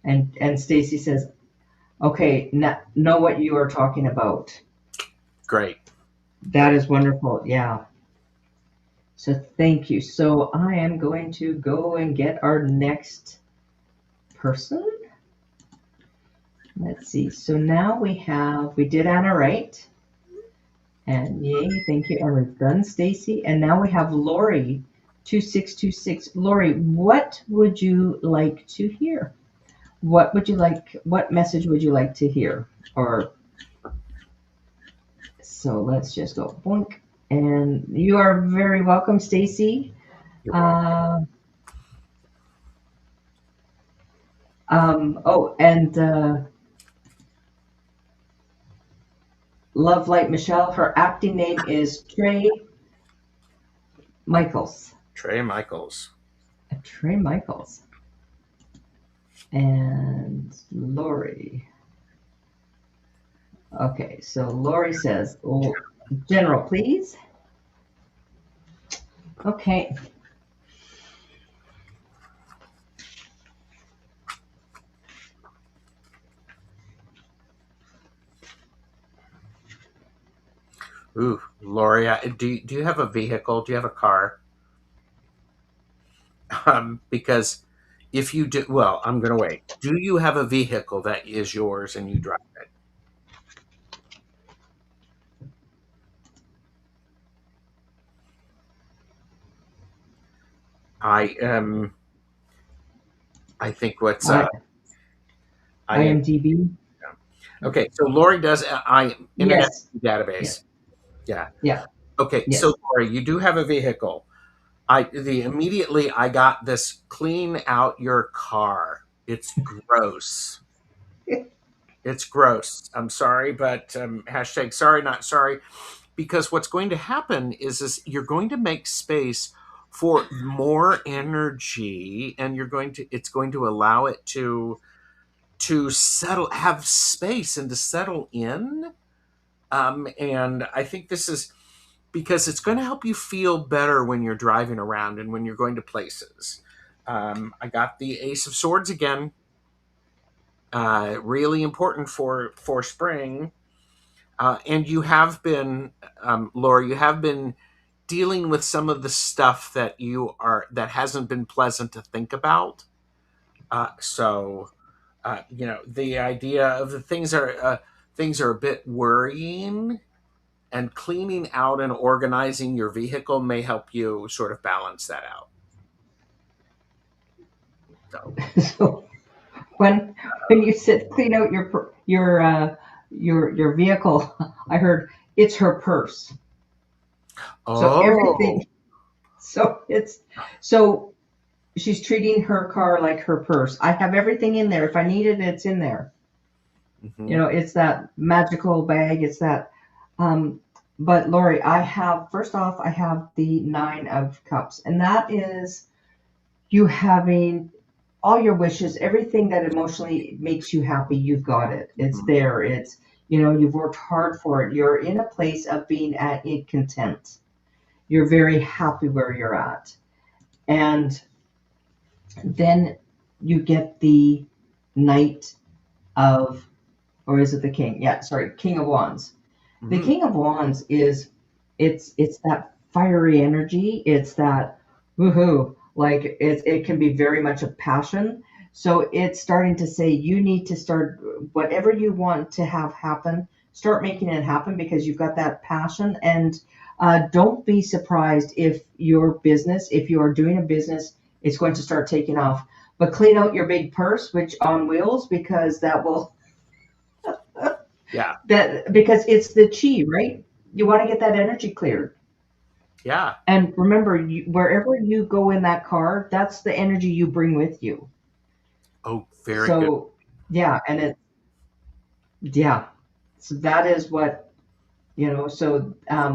And Stacy says, okay, know what you are talking about.
Great.
That is wonderful. Yeah. So thank you. So I am going to go and get our next person. Let's see. So now we did Anna, right? And yay, thank you. And we've done Stacy. And now we have Lori, 2626. Lori, what would you like to hear? What message would you like to hear? So let's just go boink. And you are very welcome, Stacy.
You're welcome.
Love Light Michelle, her acting name is Trey Michaels.
Trey Michaels.
Trey Michaels. And Lori. Okay, so Lori says, General, please. Okay.
Ooh, Lori, do you have a vehicle? Do you have a car? Because if you do, well, I'm going to wait. Do you have a vehicle that is yours and you drive it? I I think what's
I
I
IMDb.
okay. So Lori does I Internet
Yes. Yeah.
database. Yeah.
Yeah.
Okay. So
Yes.
Lori, you do have a vehicle. The immediately I got this clean out your car. It's gross. It's gross. I'm sorry, but hashtag sorry, not sorry. Because what's going to happen is you're going to make space for more energy, and it's going to allow it to settle, have space, and to settle in. And I think this is because it's going to help you feel better when you're driving around and when you're going to places. I got the Ace of Swords again. Really important for spring. And you have been, Laura, you have been dealing with some of the stuff that hasn't been pleasant to think about. The idea of the things are a bit worrying, and cleaning out and organizing your vehicle may help you sort of balance that out. So,
So when you said clean out your vehicle, I heard it's her purse. So
oh,
everything. So it's so she's treating her car like her purse. I have everything in there. If I need it, it's in there.
hmm
It's that magical bag. It's that. Um, but Lori, I have first off, I have the Nine of Cups, and that is you having all your wishes, everything that emotionally makes you happy. You've got it. It's
hmm
there. It's you've worked hard for it. You're in a place of being at it content. You're very happy where you're at, and then you get the Knight of, or is it the King? Yeah, sorry, King of Wands. The
hmm
King of Wands is it's that fiery energy. It's that woohoo. Like it can be very much a passion. So it's starting to say you need to start whatever you want to have happen. Start making it happen because you've got that passion. And don't be surprised if you are doing a business, it's going to start taking off. But clean out your big purse, which on wheels, because that will
yeah,
that because it's the chi, right? You want to get that energy cleared.
yeah.
And remember, wherever you go in that car, that's the energy you bring with you.
Oh, very good.
So, yeah, and yeah, so that is what. So,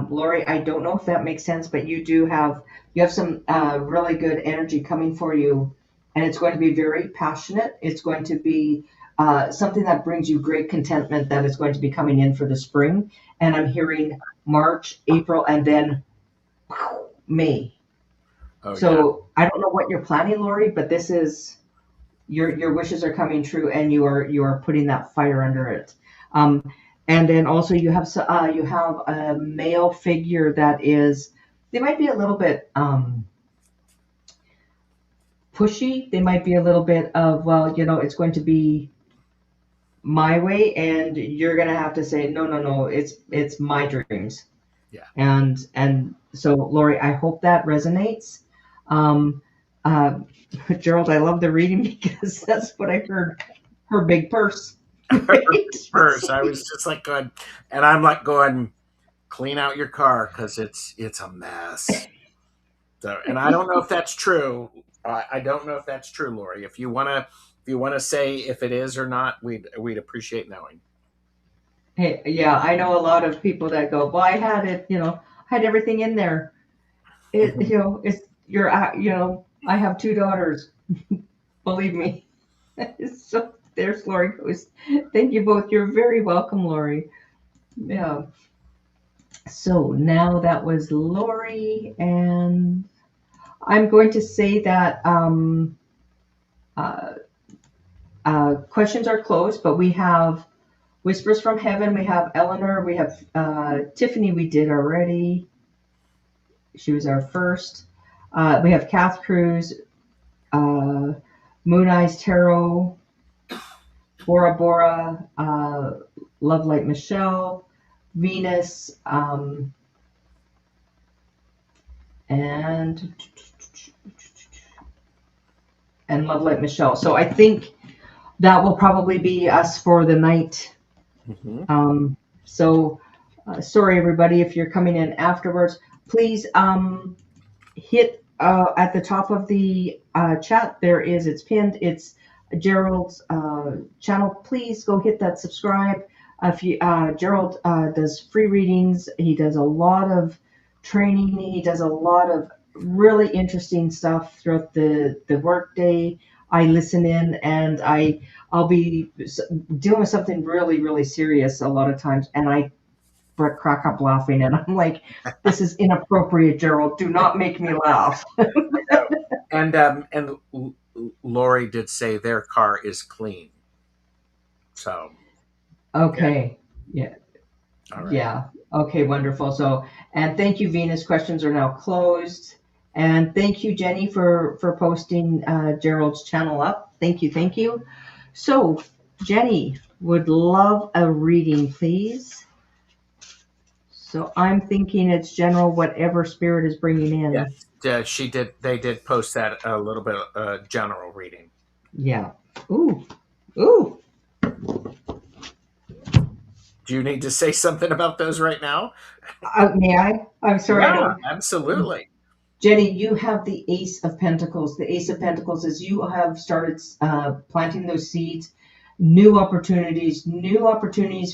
Lori, I don't know if that makes sense, but you have some really good energy coming for you, and it's going to be very passionate. It's going to be something that brings you great contentment that is going to be coming in for the spring. And I'm hearing March, April, and then May.
Oh, yeah.
So I don't know what you're planning, Lori, but this is your wishes are coming true, and you are putting that fire under it. Um, and then also you have a male figure that is they might be a little bit pushy. They might be a little bit of it's going to be my way, and you're gonna have to say no, no, no. It's my dreams.
Yeah.
And so, Lori, I hope that resonates. Um, uh, Gerald, I love the reading because that's what I heard. Her big purse, right?
First, I was just like going, and I'm like going, clean out your car because it's a mess. So, and I don't know if that's true. I don't know if that's true, Lori. If you wanna say if it is or not, we'd appreciate knowing.
Hey, yeah, I know a lot of people that go, well, I had it, had everything in there. It's I have two daughters. Believe me. So there's Lori goes. Thank you both. You're very welcome, Lori. Yeah. So now that was Lori, and I'm going to say that uh, questions are closed, but Whispers from Heaven, we have Eleanor, we have Tiffany, we did already. She was our first. We have Kath Cruz, Moon Eyes Tarot, Bora Bora, Love Light Michelle, Venus, and Love Light Michelle. So I think that will probably be us for the night. So sorry everybody if you're coming in afterwards. Please hit at the top of the chat. It's pinned. It's Gerald's channel. Please go hit that subscribe. If you Gerald does free readings. He does a lot of training. He does a lot of really interesting stuff throughout the workday. I listen in, and I'll be dealing with something really, really serious a lot of times, and I crack up laughing, and I'm like, this is inappropriate, Gerald. Do not make me laugh.
And Lori did say their car is clean. So
okay. Yeah.
All right.
Yeah. Okay, wonderful. So, and thank you, Venus. Questions are now closed. And thank you, Jenny, for posting Gerald's channel up. Thank you. Thank you. So, Jenny would love a reading, please. So I'm thinking it's general, whatever spirit is bringing in.
Yes, she did. They did post that a little bit general reading.
Yeah. Ooh. Ooh.
Do you need to say something about those right now?
May I? I'm sorry.
Yeah, absolutely.
Jenny, you have the Ace of Pentacles. The Ace of Pentacles is you have started planting those seeds, new opportunities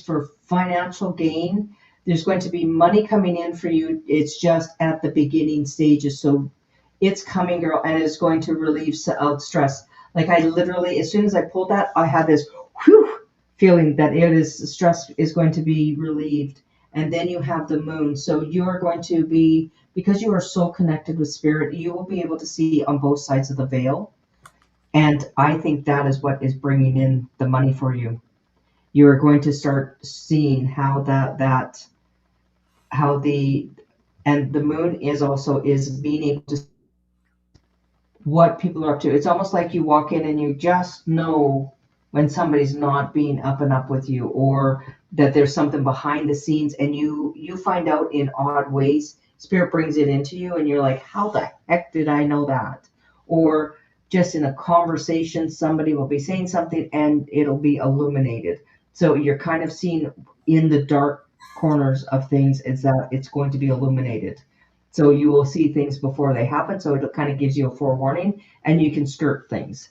for financial gain. There's going to be money coming in for you. It's just at the beginning stages. So it's coming, girl, and it's going to relieve stress. Like I literally, as soon as I pulled that, I had this whew feeling that stress is going to be relieved. And then you have the moon. So you are going to be, because you are so connected with spirit, you will be able to see on both sides of the veil. And I think that is what is bringing in the money for you. You are going to start seeing how the moon is being able to what people are up to. It's almost like you walk in and you just know when somebody's not being up and up with you, or that there's something behind the scenes, and you find out in odd ways. Spirit brings it into you, and you're like, how the heck did I know that? Or just in a conversation, somebody will be saying something and it'll be illuminated. So you're kind of seeing in the dark corners of things, is that it's going to be illuminated. So you will see things before they happen. So it kind of gives you a forewarning, and you can skirt things.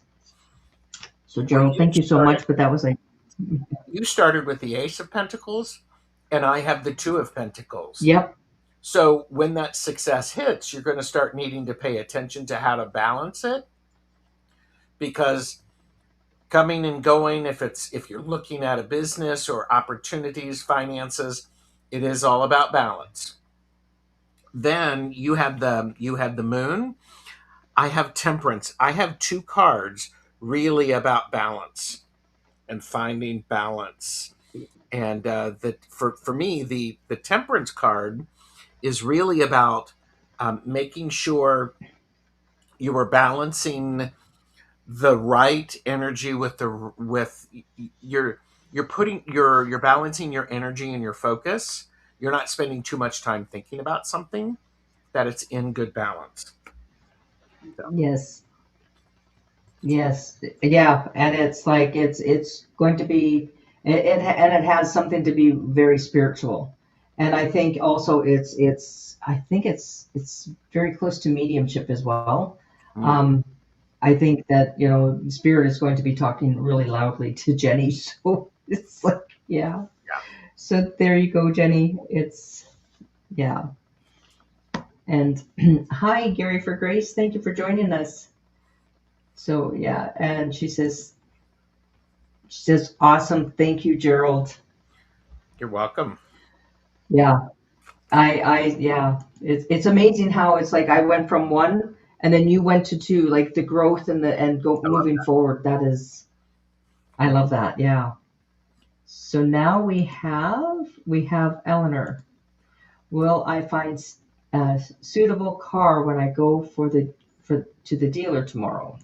So Gerald, thank you so much. But that was
you started with the Ace of Pentacles, and I have the Two of Pentacles.
Yep.
So when that success hits, you're going to start needing to pay attention to how to balance it, because coming and going, if you're looking at a business or opportunities, finances, it is all about balance. Then you have the moon. I have Temperance. I have two cards really about balance and finding balance. And for me, the Temperance card is really about making sure you are balancing the right energy with you're balancing your energy and your focus. You're not spending too much time thinking about something, that it's in good balance. So.
Yes. Yeah. And it's like, it's going to be, and it has something to be very spiritual. And I think also it's very close to mediumship as well. I think that, spirit is going to be talking really loudly to Jenny. So it's like, yeah. So there you go, Jenny. Yeah. And hi, Gary for Grace. Thank you for joining us. So yeah. And she says, awesome. Thank you, Gerald.
You're welcome.
Yeah. Yeah. It's amazing how it's like I went from one and then you went to two, like the growth and moving forward. I love that. Yeah. So now we have Eleanor. Will I find a suitable car when I go for to the dealer tomorrow?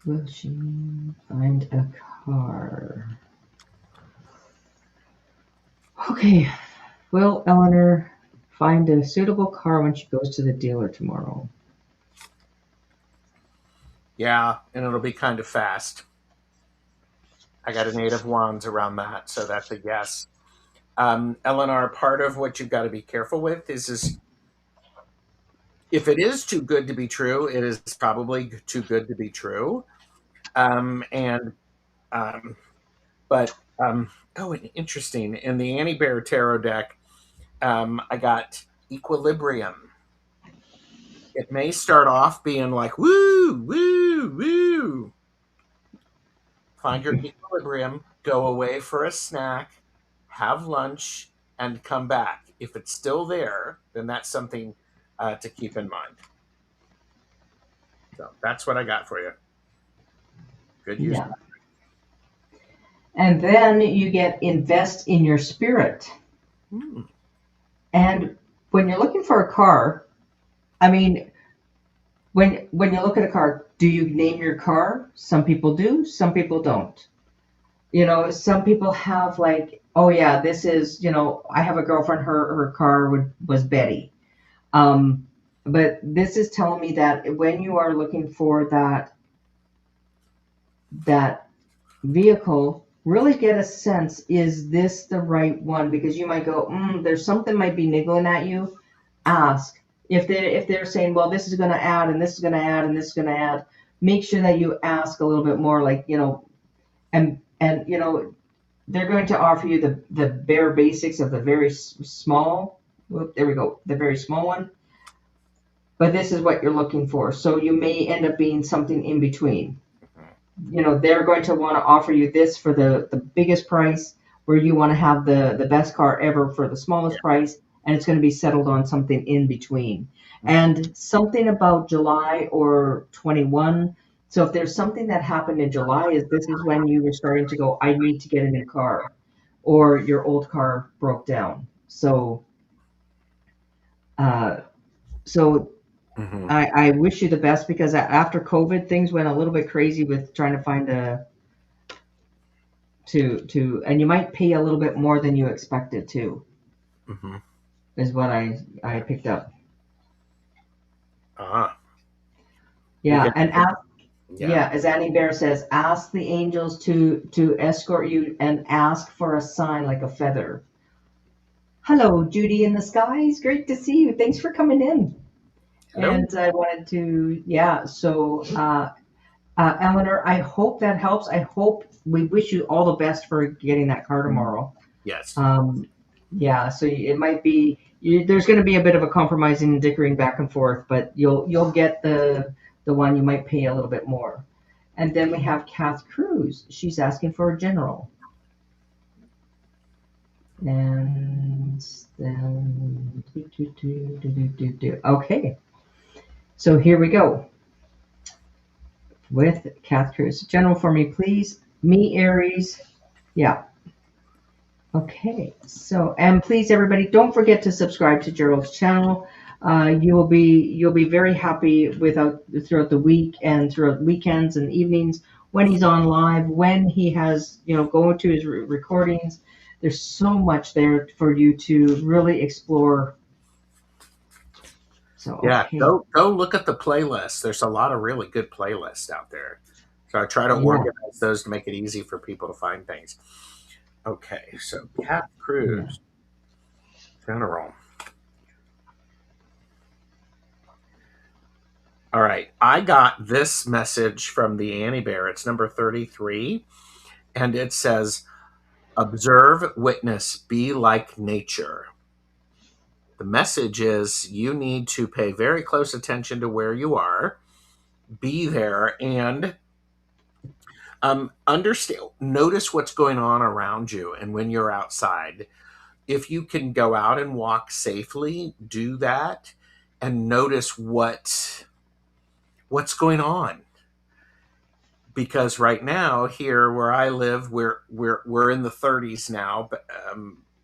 Will she find a car? Okay. Will Eleanor find a suitable car when she goes to the dealer tomorrow?
Yeah, and it'll be kind of fast. I got an 8 of Wands around that, so that's a yes. Eleanor, part of what you've got to be careful with is if it is too good to be true, it is probably too good to be true. And um, but oh, and interesting. In the Annie Bear Tarot deck, I got equilibrium. It may start off being like woo, woo, woo. Find your equilibrium, go away for a snack, have lunch, and come back. If it's still there, then that's something to keep in mind. So that's what I got for you. Good use.
Yeah. And then you get invest in your spirit.
Hmm.
And when you're looking for a car, I mean, when you look at a car, do you name your car? Some people do, some people don't. Some people have like, oh yeah, this is, I have a girlfriend, her car was Betty. Um, but this is telling me that when you are looking for that vehicle, really get a sense, is this the right one? Because you might go, there's something might be niggling at you. Ask. If they're saying, well, this is going to add and this is going to add and this is going to add, make sure that you ask a little bit more, like, and they're going to offer you the bare basics of the very small. Whoop, there we go, the very small one. But this is what you're looking for. So you may end up being something in between. They're going to want to offer you this for the biggest price, where you want to have the best car ever for the smallest price, and it's going to be settled on something in between. And something about July or 21. So if there's something that happened in July, this is when you were starting to go, I need to get a new car, or your old car broke down. Uh, so
Mm-hmm.
I wish you the best, because after COVID, things went a little bit crazy with trying to find and you might pay a little bit more than you expected to,
Mm-hmm.
is what I picked up.
Ah, you
Yeah,
can.
and ask,
Yeah.
yeah, as Annie Bear says, ask the angels to escort you, and ask for a sign like a feather. Hello, Judy in the skies. Great to see you. Thanks for coming in.
Hello.
And I wanted to, yeah. So, Eleanor, I hope that helps. I hope we wish you all the best for getting that car tomorrow.
Yes.
Um, yeah, so it might be there's going to be a bit of a compromising and dickering back and forth, but you'll get the one you might pay a little bit more. And then we have Kath Cruz. She's asking for a general. And then okay, so here we go with Kath Cruz. General for me, please. Me, Aries. Yeah. Okay, and please, everybody, don't forget to subscribe to Gerald's channel. You'll be very happy throughout the week and throughout weekends and evenings, when he's on live, when he has go to his recordings. There's so much there for you to really explore. So
Yeah.
okay,
Go look at the playlist. There's a lot of really good playlists out there. So I try to
yeah,
organize those to make it easy for people to find things. Okay. So Cat
yeah.
Cruz General. All right. I got this message from the Annie Bear. It's number 33. And it says, observe, witness, be like nature. The message is you need to pay very close attention to where you are, be there, and understand, notice what's going on around you. And when you're outside, if you can go out and walk safely, do that, and notice what's going on? Because right now, here where I live, we're in the 30s now, but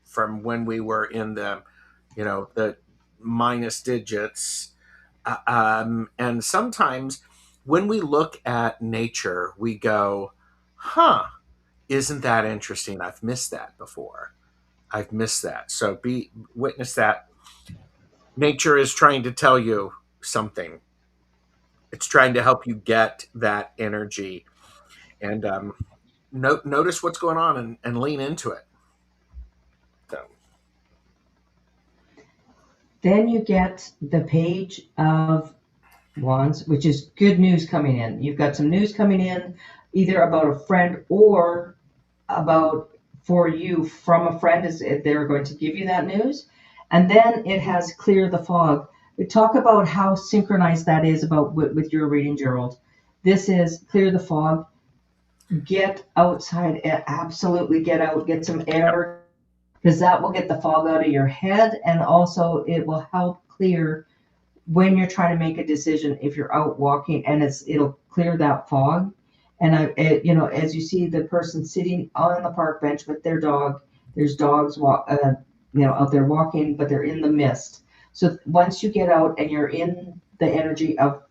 from when we were in the, the minus digits. And sometimes when we look at nature, we go, huh, isn't that interesting? I've missed that before. I've missed that. So be witness that nature is trying to tell you something. It's trying to help you get that energy and notice what's going on and lean into it. So,
Then you get the Page of Wands, which is good news coming in. You've got some news coming in, either about a friend or about for you from a friend. Is they're going to give you that news, and then it has clear the fog. We talk about how synchronized that is about with your reading, Gerald. This is clear the fog. Get outside, absolutely get out, get some
yep,
air, because that will get the fog out of your head, and also it will help clear when you're trying to make a decision. If you're out walking, and it'll clear that fog. And as you see the person sitting on the park bench with their dog, there's dogs out there walking, but they're in the mist. So once you get out and you're in the energy of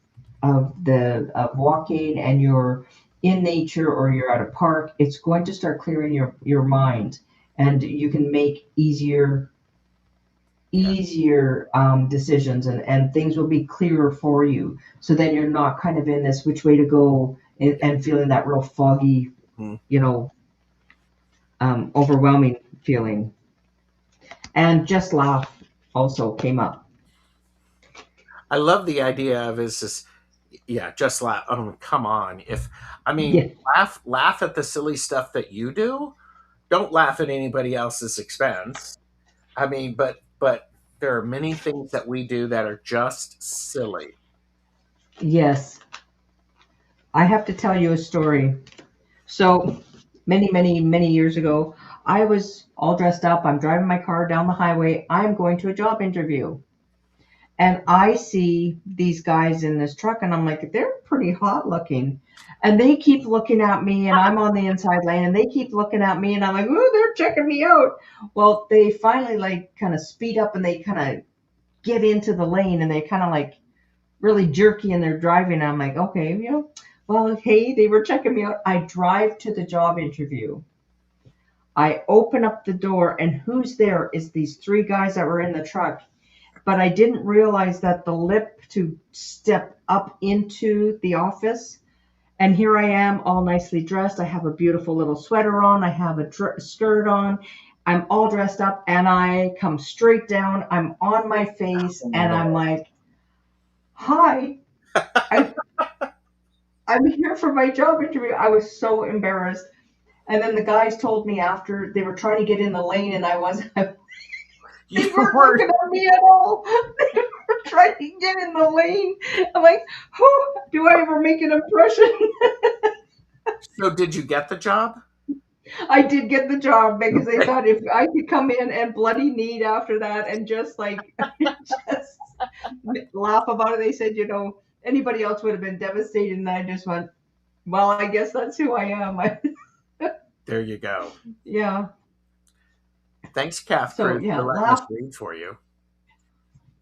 walking, and you're in nature or you're at a park, it's going to start clearing your mind, and you can make
yeah,
easier decisions, and things will be clearer for you. So then you're not kind of in this which way to go, and feeling that real foggy,
mm.
you know, overwhelming feeling. And just laugh also came up.
I love the idea of is this. Yeah, just laugh. Oh, come on. If I mean,
Yeah.
laugh at the silly stuff that you do. Don't laugh at anybody else's expense. I mean, but there are many things that we do that are just silly.
Yes, I have to tell you a story. So many years ago, I was all dressed up. I'm driving my car down the highway. I'm going to a job interview. And I see these guys in this truck, and I'm like, they're pretty hot looking. And they keep looking at me, and I'm on the inside lane, and they keep looking at me, and I'm like, oh, they're checking me out. Well, they finally like kind of speed up, and they kind of get into the lane, and they kind of like really jerky in their driving. I'm like, okay, well, hey, they were checking me out. I drive to the job interview. I open up the door, and who's there is these three guys that were in the truck. But I didn't realize that the lip to step up into the office. And here I am, all nicely dressed. I have a beautiful little sweater on. I have a skirt on. I'm all dressed up, and I come straight down. I'm on my face,
Oh,
and I'm
no.
like, "Hi, I, I'm here for my job interview." I was so embarrassed. And then the guys told me after they were trying to get in the lane, and I wasn't.
You
They weren't
were.
looking at me at all. They were trying to get in the lane. I'm like, oh, do I ever make an impression?
So did you get the job?
I did get the job because they thought if I could come in and bloody need after that and just like just laugh about it, they said, anybody else would have been devastated. And I just went, well, I guess that's who I am.
There you go.
Yeah.
Thanks, Kath
So
Cruz,
yeah,
for letting us
laugh.
read for you.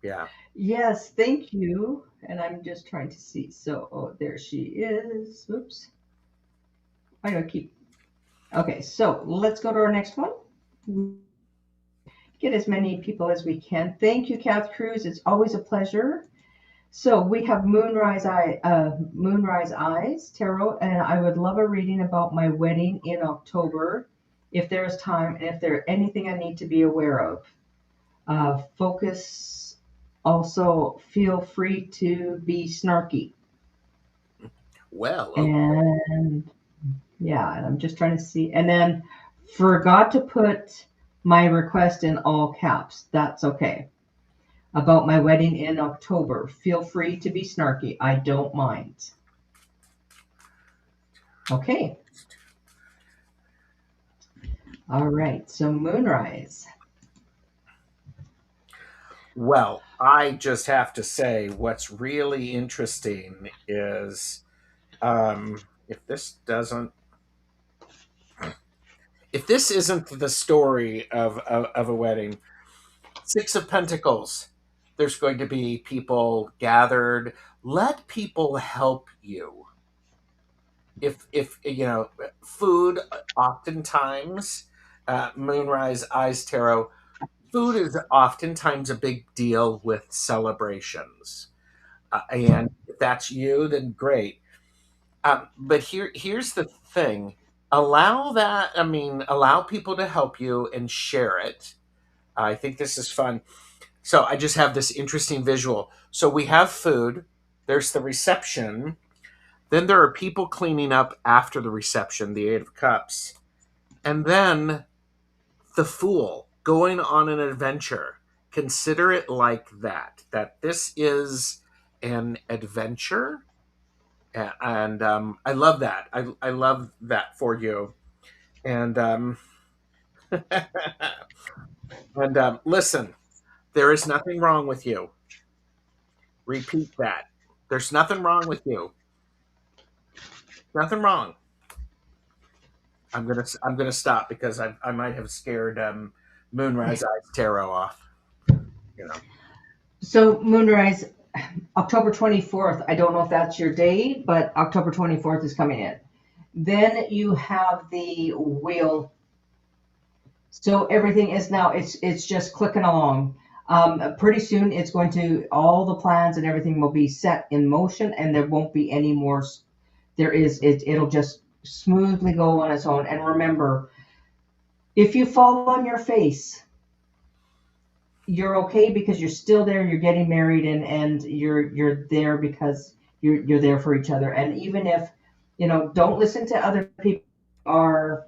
Yeah.
Yes, thank you. And I'm just trying to see. So, oh, there she is. Oops. Why do I keep? Okay, so let's go to our next one. Get as many people as we can. Thank you, Kath Cruz. It's always a pleasure. So we have Moonrise Eyes Tarot, and I would love a reading about my wedding in October, if there's time, and if there's anything I need to be aware of. Focus. Also, feel free to be snarky.
Well, okay.
And yeah, and I'm just trying to see. And then forgot to put my request in all caps. That's okay. About my wedding in October. Feel free to be snarky. I don't mind. Okay. All right. So Moonrise.
Well, I just have to say, what's really interesting is if this isn't the story of a wedding, Six of Pentacles, there's going to be people gathered. Let people help you. If you know, food, oftentimes, Moonrise Eyes Tarot, food is oftentimes a big deal with celebrations. And if that's you, then great. But here's the thing: allow that. I mean, allow people to help you and share it. I think this is fun. So I just have this interesting visual. So we have food. There's the reception. Then there are people cleaning up after the reception, the Eight of Cups, and then the Fool going on an adventure. Consider it like that. That this is an adventure. And I love that. I love that for you. And and listen, there is nothing wrong with you. Repeat that. There's nothing wrong with you. Nothing wrong. I'm gonna stop because I might have scared Moonrise Eyes Tarot off. You know.
So Moonrise, October 24th. I don't know if that's your day, but October 24th is coming in. Then you have the wheel. So everything is now it's just clicking along. Pretty soon it's going to all the plans and everything will be set in motion, and there won't be any more. It'll just smoothly go on its own. And remember, if you fall on your face, you're okay because you're still there. You're getting married, and you're there because you're there for each other. And even if don't listen to other people are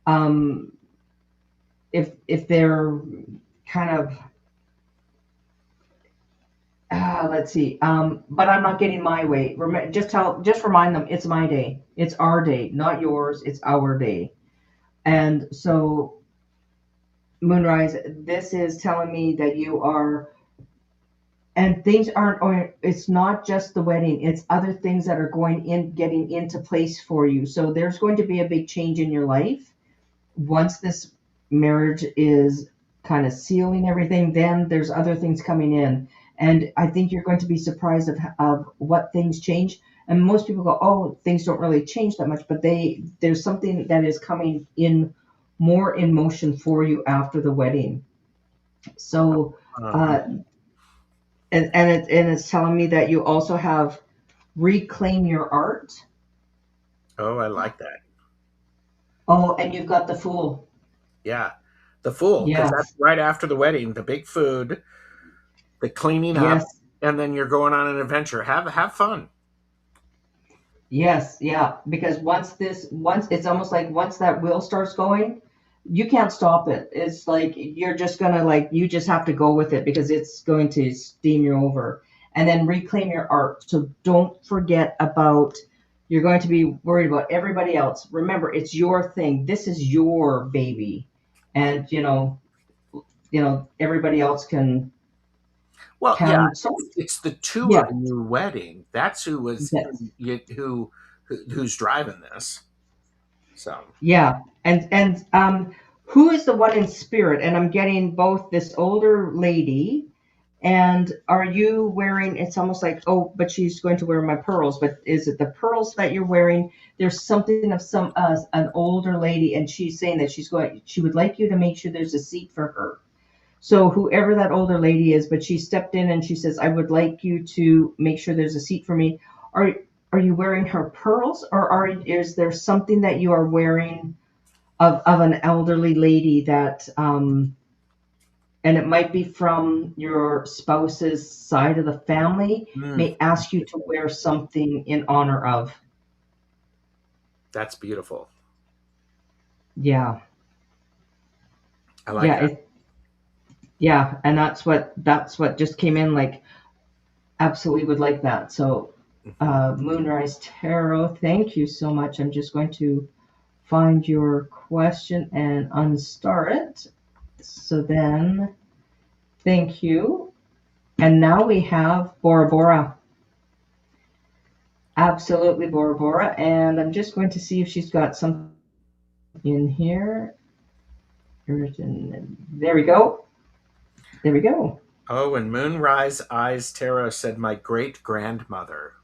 um, if they're kind of let's see, but I'm not getting my way. Just remind them it's my day. It's our day, not yours. It's our day. And so, Moonrise, this is telling me that you are, and things aren't, or it's not just the wedding, it's other things that are getting into place for you. So there's going to be a big change in your life once this marriage is kind of sealing everything. Then there's other things coming in, and I think you're going to be surprised of what things change. And most people go, oh, things don't really change that much, but there's something that is coming in more in motion for you after the wedding. So
Um,
uh, and it's telling me that you also have reclaim your art.
oh, I like that.
Oh, and you've got the fool.
Yeah, the Fool, because that's
Yes,
right after the wedding. The big food, the cleaning up,
yes,
and then you're going on an adventure. Have fun.
yes, yeah. Because once it's almost like once that wheel starts going, you can't stop it. It's like you're just gonna like you just have to go with it because it's going to steam you over. And then reclaim your art. So don't forget about you're going to be worried about everybody else. Remember, it's your thing. This is your baby. And everybody else can
Well, yeah,
can so
it's the two
yeah.
of you wedding. That's
Yes.
who's driving this. So
Yeah, and who is the one in spirit? And I'm getting both this older lady, and are you wearing? It's almost like but she's going to wear my pearls. But is it the pearls that you're wearing? There's something of an older lady, and she's saying that she would like you to make sure there's a seat for her. So whoever that older lady is, but she stepped in and she says, "I would like you to make sure there's a seat for me." Are are you wearing her pearls, or is there something that you are wearing of an elderly lady that and it might be from your spouse's side of the family
mm,
may ask you to wear something in honor of.
that's beautiful.
Yeah,
I like
yeah,
that.
yeah, and that's what just came in like absolutely would like that. So
Hmm.
Moonrise Tarot, thank you so much. I'm just going to find your question and unstar it. So then, thank you. And now we have Bora Bora. Absolutely Bora Bora. And I'm just going to see if she's got something in here. There we go. There we go.
Oh, and Moonrise Eyes Tarot said, my great grandmother.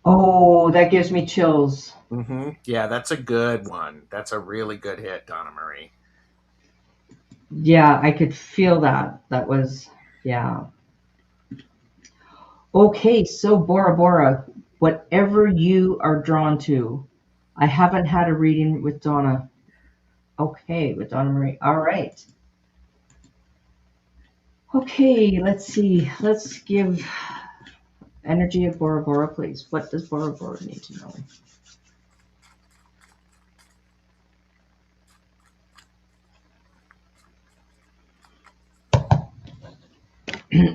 Oh, that gives me chills.
Yeah, that's a good one. That's a really good hit, Donna Marie.
Yeah, I could feel that. That was, yeah. Okay, so Bora Bora, whatever you are drawn to. I haven't had a reading with Donna. Okay, with Donna Marie. All right. Okay, let's see. Let's give energy of Bora Bora, please. What does Bora Bora need to know?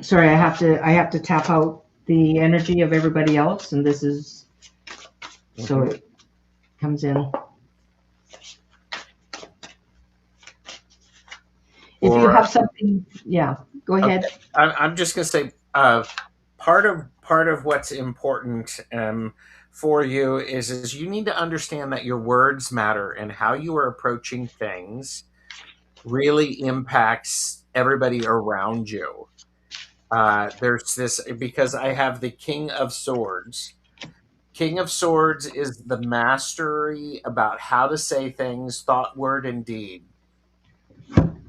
Sorry, I have to tap out the energy of everybody else, and this is so it comes in. If you have something, yeah, go ahead.
Okay. I'm just going to say part of what's important for you is you need to understand that your words matter and how you are approaching things really impacts everybody around you. There's this because I have the King of Swords. King of Swords is the mastery about how to say things, thought, word, and deed.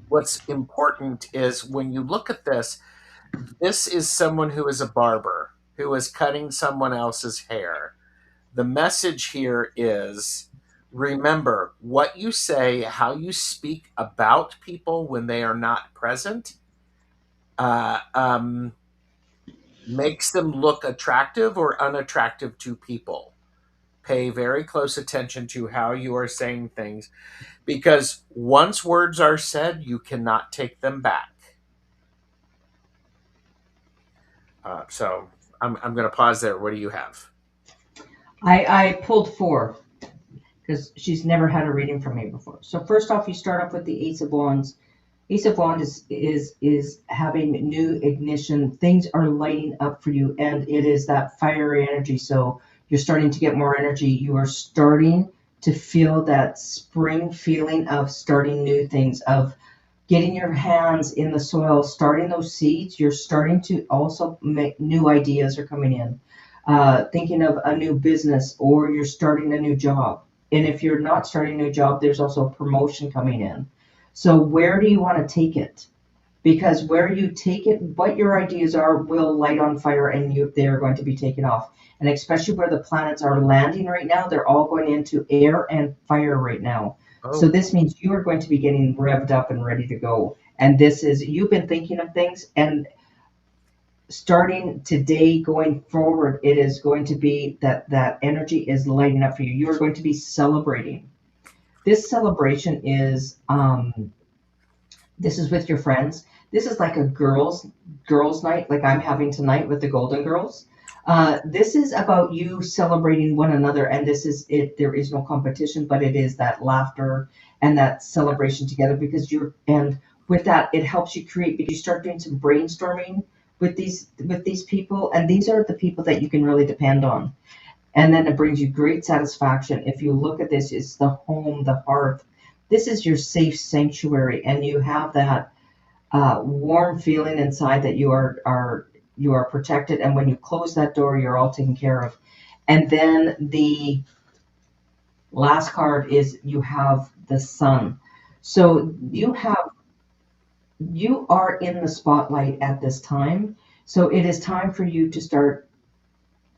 What's important is when you look at this is someone who is a barber who is cutting someone else's hair. The message here is remember what you say, how you speak about people when they are not present, uh, um, makes them look attractive or unattractive to people. Pay very close attention to how you are saying things because once words are said, you cannot take them back. So I'm going to pause there. What do you have?
I pulled 4 because she's never had a reading from me before. So first off, you start off with the Ace of Wands. Ace of Wands is having new ignition. Things are lighting up for you, and it is that fiery energy. So you're starting to get more energy. You are starting to feel that spring feeling of starting new things, of getting your hands in the soil, starting those seeds. You're starting to also make new ideas are coming in. Thinking of a new business, or you're starting a new job. And if you're not starting a new job, there's also a promotion coming in. So where do you want to take it? Because where you take it, what your ideas are will light on fire, and they're going to be taken off. And especially where the planets are landing right now, they're all going into air and fire right now. So
Oh,
this means you are going to be getting revved up and ready to go. And this is, you've been thinking of things, and starting today going forward, it is going to be that energy is lighting up for you. You are going to be celebrating. This celebration is this is with your friends. This is like a girls night, like I'm having tonight with the Golden Girls. This is about you celebrating one another, and this is it. There is no competition, but it is that laughter and that celebration together because you're and with that it helps you create because you start doing some brainstorming with these people, and these are the people that you can really depend on. And then it brings you great satisfaction. If you look at this, it's the home, the hearth. This is your safe sanctuary, and you have that warm feeling inside that you are protected. And when you close that door, you're all taken care of. And then the last card is you have the sun. So you are in the spotlight at this time. So it is time for you to start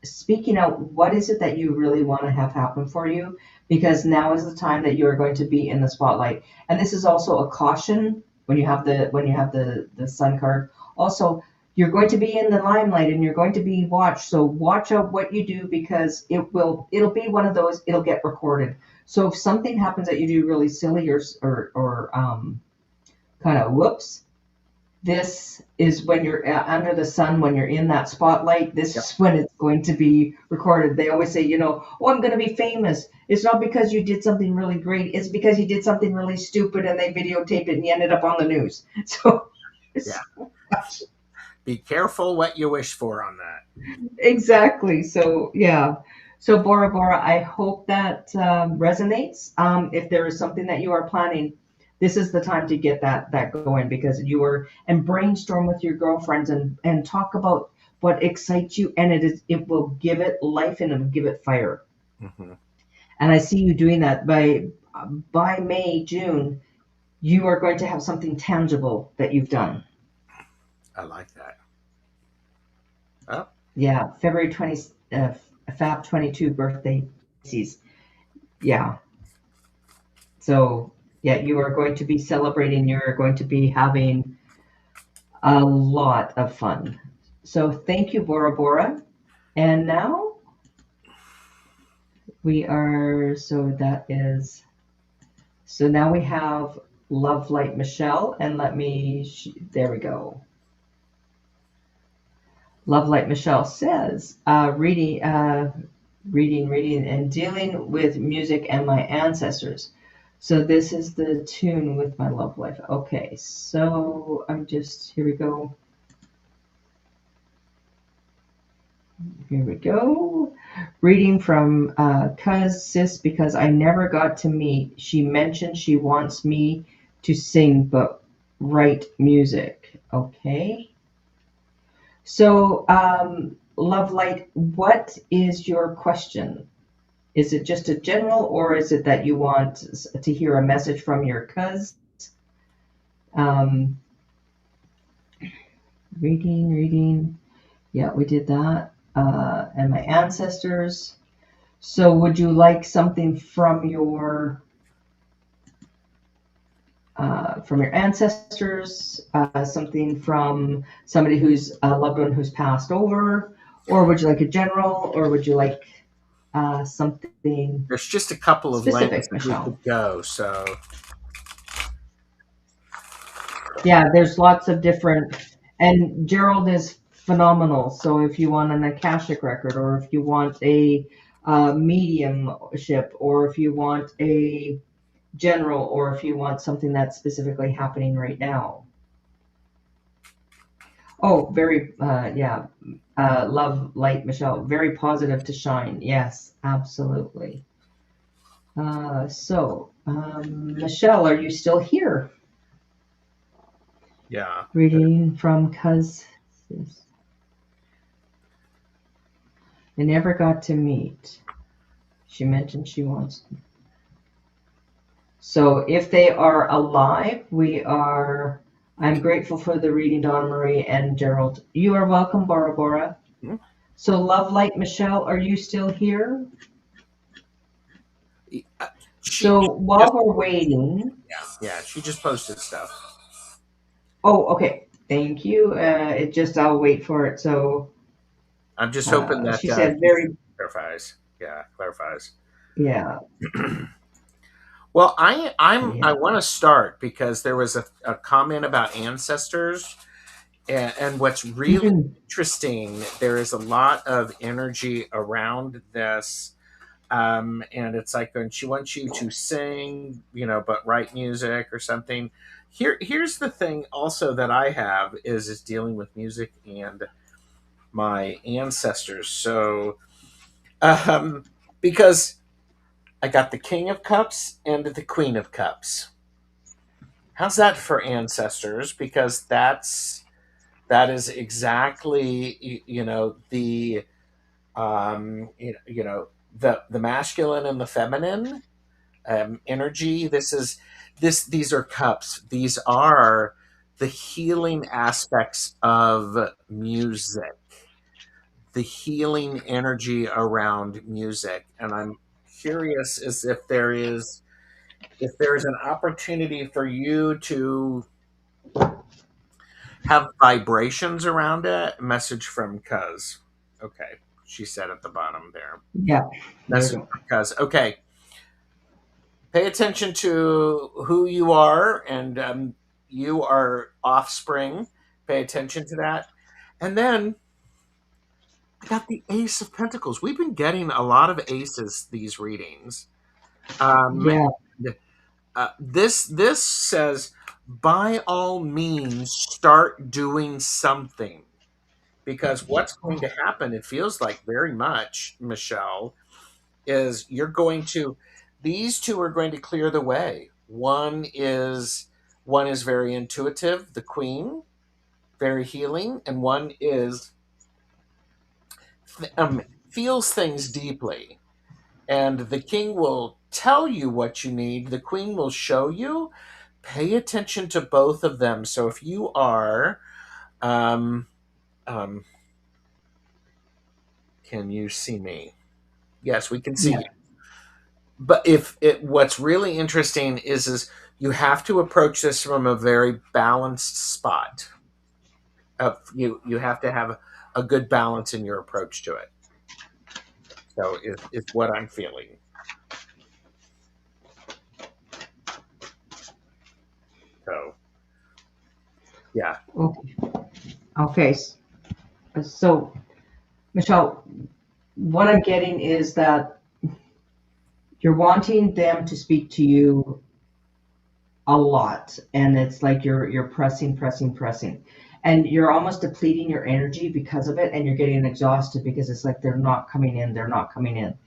speaking out. What is it that you really want to have happen for you? Because now is the time that you are going to be in the spotlight. And this is also a caution when you have the sun card. Also, you're going to be in the limelight and you're going to be watched. So watch out what you do because it'll be one of those, it'll get recorded. So if something happens that you do really silly or kind of whoops, this is when you're under the sun, when you're in that spotlight. This
yep.
is when it's going to be recorded. They always say, oh, I'm going to be famous. It's not because you did something really great. It's because you did something really stupid and they videotaped it and you ended up on the news. So,
Yeah. be careful what you wish for on that.
Exactly. So yeah. So Bora Bora, I hope that resonates. If there is something that you are planning, this is the time to get that going because you are and brainstorm with your girlfriends and talk about what excites you, and it will give it life and it'll give it fire.
Hmm.
And I see you doing that by May, June, you are going to have something tangible that you've done.
I like that. Oh,
Yeah, February 20, Fab 22 birthday. Pisces. Yeah. So, yeah, you are going to be celebrating. You're going to be having a lot of fun. So, thank you, Bora Bora. And now we are, so that is, so now we have Love Light Michelle. And there we go. Love Light Michelle says, reading, and dealing with music and my ancestors. So this is the tune with my love life. Okay, so here we go. Here we go. Reading from Cuz Sis because I never got to meet. She mentioned she wants me to sing but write music. Okay. So, Love Light, what is your question? Is it just a general, or is it that you want to hear a message from your cuz? Um, reading. Yeah, we did that. And my ancestors. So, would you like something from your ancestors? Something from somebody who's a loved one who's passed over, or would you like a general, or would you like something
there's just a couple of lanes
specific,
we
Michelle?
could go. So,
Yeah, there's lots of different, and Gerald is phenomenal. So if you want an Akashic record, or if you want a mediumship, or if you want a general, or if you want something that's specifically happening right now. Oh, yeah. Love, light, Michelle. Very positive to shine. Yes, absolutely. Michelle, are you still here?
yeah.
Reading from Cuz. I never got to meet. She mentioned she wants. So if they are alive, I'm grateful for the reading, Donna Marie and Gerald. You are welcome, Bora Bora.
Hmm?
So, Love Light Michelle, are you still here?
She
So while
just,
we're waiting,
yeah, she just posted stuff.
oh, okay, thank you. I'll wait for it. So
I'm just hoping that
she said
she
very,
clarifies. Yeah, clarifies.
yeah,
Well, I
yeah,
want to start because there was a comment about ancestors, and what's really
mhm,
interesting, there is a lot of energy around this. And it's like when she wants you to sing, but write music or something. Here's the thing also that I have is dealing with music and my ancestors. So, um, because I got the King of Cups and the Queen of Cups. How's that for ancestors? Because that is exactly the the masculine and the feminine energy. These are cups. These are the healing aspects of music, the healing energy around music, and I'm curious as if there is an opportunity for you to have vibrations around it. Message from Cuz. Okay, she said at the bottom there.
yeah. There we
Message
go.
from Cuz. Okay, pay attention to who you are, and you are offspring. Pay attention to that. And then I got the Ace of Pentacles. We've been getting a lot of aces these readings.
Yeah,
And, this says, by all means, start doing something. because what's going to happen, it feels like very much, Michelle, is these two are going to clear the way. One is very intuitive, the queen, very healing, and one is feels things deeply. And the king will tell you what you need, the queen will show you. Pay attention to both of them. So if you are, um, um, can you see me? Yes, we can see
Yeah.
you. But if it, what's really interesting is you have to approach this from a very balanced spot. You have to have a good balance in your approach to it. So is what I'm feeling. So yeah.
Okay. Okay. So, Michelle, what I'm getting is that you're wanting them to speak to you a lot, and it's like you're pressing, and you're almost depleting your energy because of it, and you're getting exhausted because it's like they're not coming in.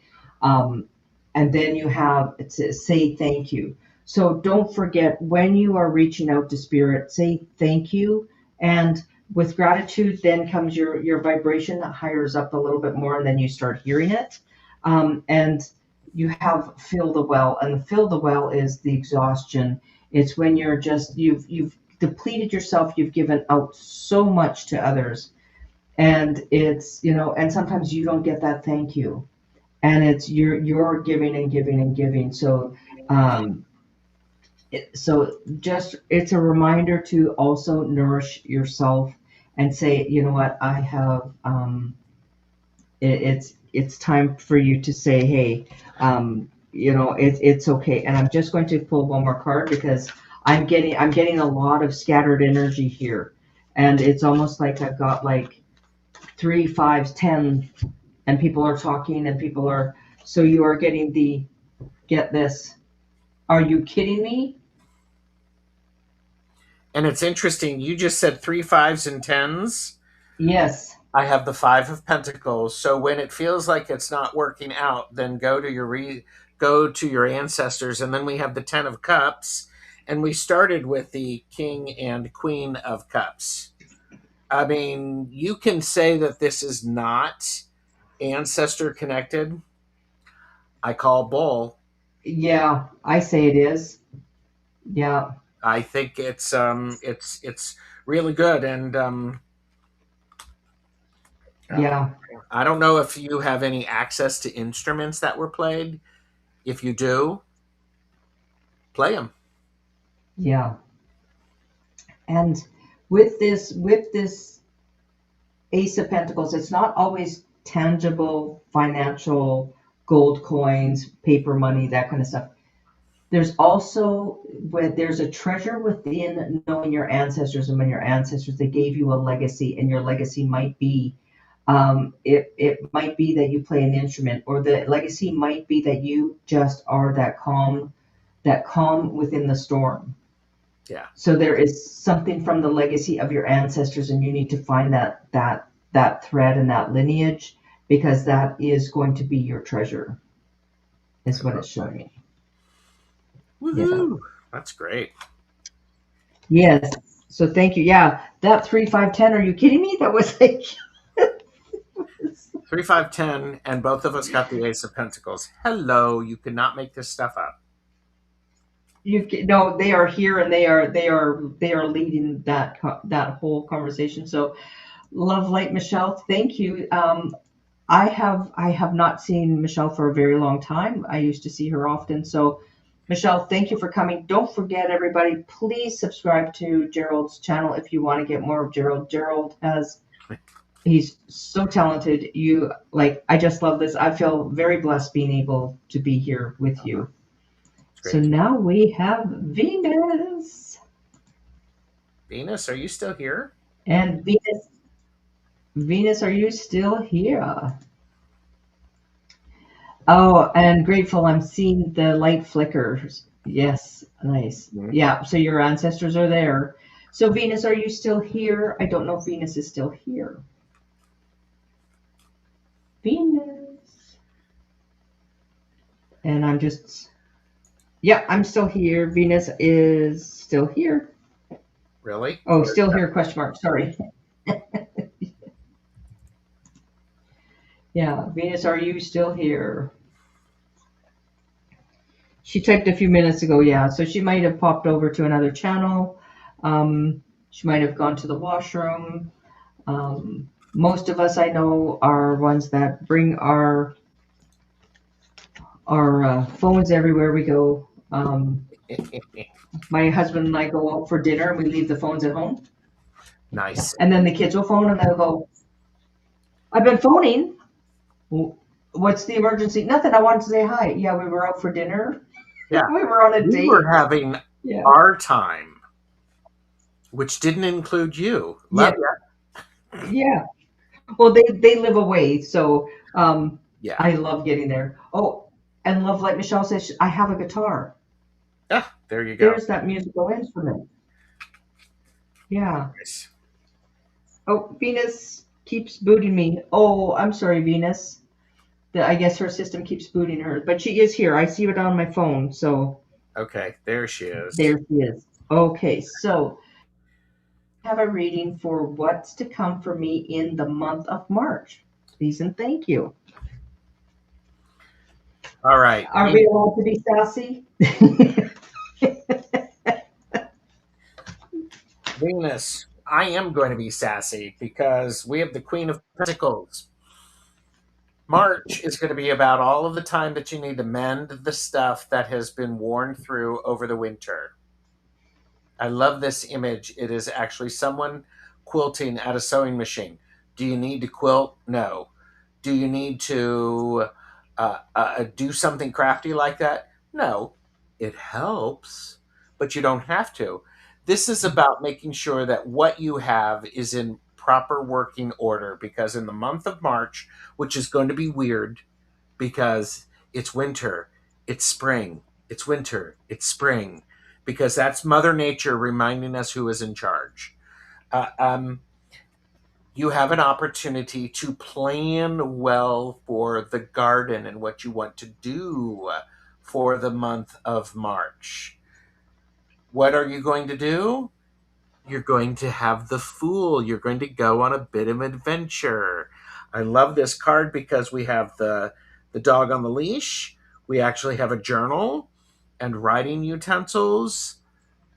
um, and then you have to say thank you. So don't forget, when you are reaching out to spirit, say thank you. And with gratitude then comes your vibration that hires up a little bit more, and then you start hearing it. And you have fill the well, and the fill the well is the exhaustion. It's when you've depleted yourself, you've given out so much to others, and it's, and sometimes you don't get that thank you, and it's you're giving and giving and giving. So um so just, it's a reminder to also nourish yourself and say, you know what, I have, it's time for you to say, hey, it's okay. And I'm just going to pull one more card because I'm getting a lot of scattered energy here, and it's almost like I've got like three fives, 10, and people are talking, and people are, so you are getting the, get this, are you kidding me?
And it's interesting. You just said three fives and tens.
Yes.
I have the five of pentacles. So when it feels like it's not working out, then go to your ancestors, and then we have the 10 of cups, and we started with the king and queen of cups. I mean, you can say that this is not ancestor connected. I call bull.
Yeah, I say it is. Yeah.
I think it's really good, and uh,
Yeah.
I don't know if you have any access to instruments that were played. If you do, play them.
Yeah. And with this Ace of Pentacles, it's not always tangible financial, gold coins, paper money, that kind of stuff. There's also, where there's a treasure within knowing your ancestors, and when your ancestors, they gave you a legacy, and your legacy might be, it might be that you play an instrument, or the legacy might be that you just are that calm within the storm.
Yeah.
So there is something from the legacy of your ancestors, and you need to find that thread and that lineage, because that is going to be your treasure, is what it's showing me. Yeah.
Woohoo! That's great.
Yes. So thank you. Yeah. That 3 5 10. Are you kidding me? That was like
3 5 10, and both of us got the Ace of Pentacles. Hello, you could not make this stuff up.
no. They are here, and they are leading that whole conversation. So love, light, Michelle. Thank you. I have not seen Michelle for a very long time. I used to see her often. So, Michelle, thank you for coming. Don't forget, everybody, please subscribe to Gerald's channel if you want to get more of Gerald. He's so talented. I just love this. I feel very blessed being able to be here with you.
It's
So
great.
now we have Venus.
Venus, are you still here?
And Venus, are you still here? Oh, and grateful, I'm seeing the light flickers. Yes, nice.
Mhm.
Yeah, so your ancestors are there. So Venus, are you still here? I don't know if Venus is still here. Venus. And yeah, I'm still here. Venus is still here.
Really?
Oh,
Where's
still
that?
here, question mark. Sorry. Yeah, Venus, are you still here? She typed a few minutes ago, yeah. So she might have popped over to another channel. She might have gone to the washroom. Most of us I know are ones that bring our phones everywhere we go. My husband and I go out for dinner and we leave the phones at home.
Nice.
And then the kids will phone and they'll go, I've been phoning. What's the emergency? Nothing. I wanted to say hi. Yeah, we were out for dinner.
Yeah.
We were on a
We were
date.
having
Yeah.
our time, which didn't include you.
Yeah.
Love you.
Yeah. Well, they live away, so
Yeah.
I love getting there. Oh, and love like Michelle says, I have a guitar.
Yeah. There you go.
There's that musical instrument. Yeah.
Nice.
Oh, Venus keeps booting me. Oh, I'm sorry, Venus. I guess her system keeps booting her, but she is here. I see it on my phone, so
Okay. There she is.
there she is. Okay, so I have a reading for what's to come for me in the month of March. Please and thank you.
All right.
Are we allowed to be sassy?
Venus, I am going to be sassy because we have the Queen of Pentacles. March is going to be about all of the time that you need to mend the stuff that has been worn through over the winter. I love this image. It is actually someone quilting at a sewing machine. Do you need to quilt? No. Do you need to do something crafty like that? No. It helps, but you don't have to. This is about making sure that what you have is in proper working order because in the month of March, which is going to be weird because it's winter, it's spring, it's winter, it's spring, because that's Mother Nature reminding us who is in charge. Uh, um, you have an opportunity to plan well for the garden and what you want to do for the month of March. What are you going to do? You're going to have the Fool. You're going to go on a bit of adventure. I love this card because we have the dog on the leash. We actually have a journal and writing utensils.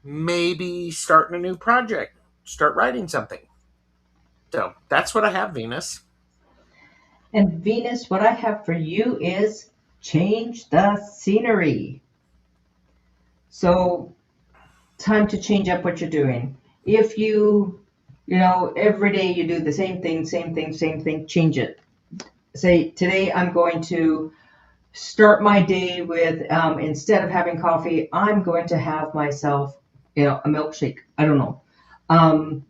Maybe starting a new project. Start writing something. So that's what I have, Venus.
And Venus, what I have for you is change the scenery. So, time to change up what you're doing. If every day you do the same thing, same thing, same thing, change it. Say, today I'm going to start my day with, instead of having coffee, I'm going to have myself, a milkshake. I don't know. Um,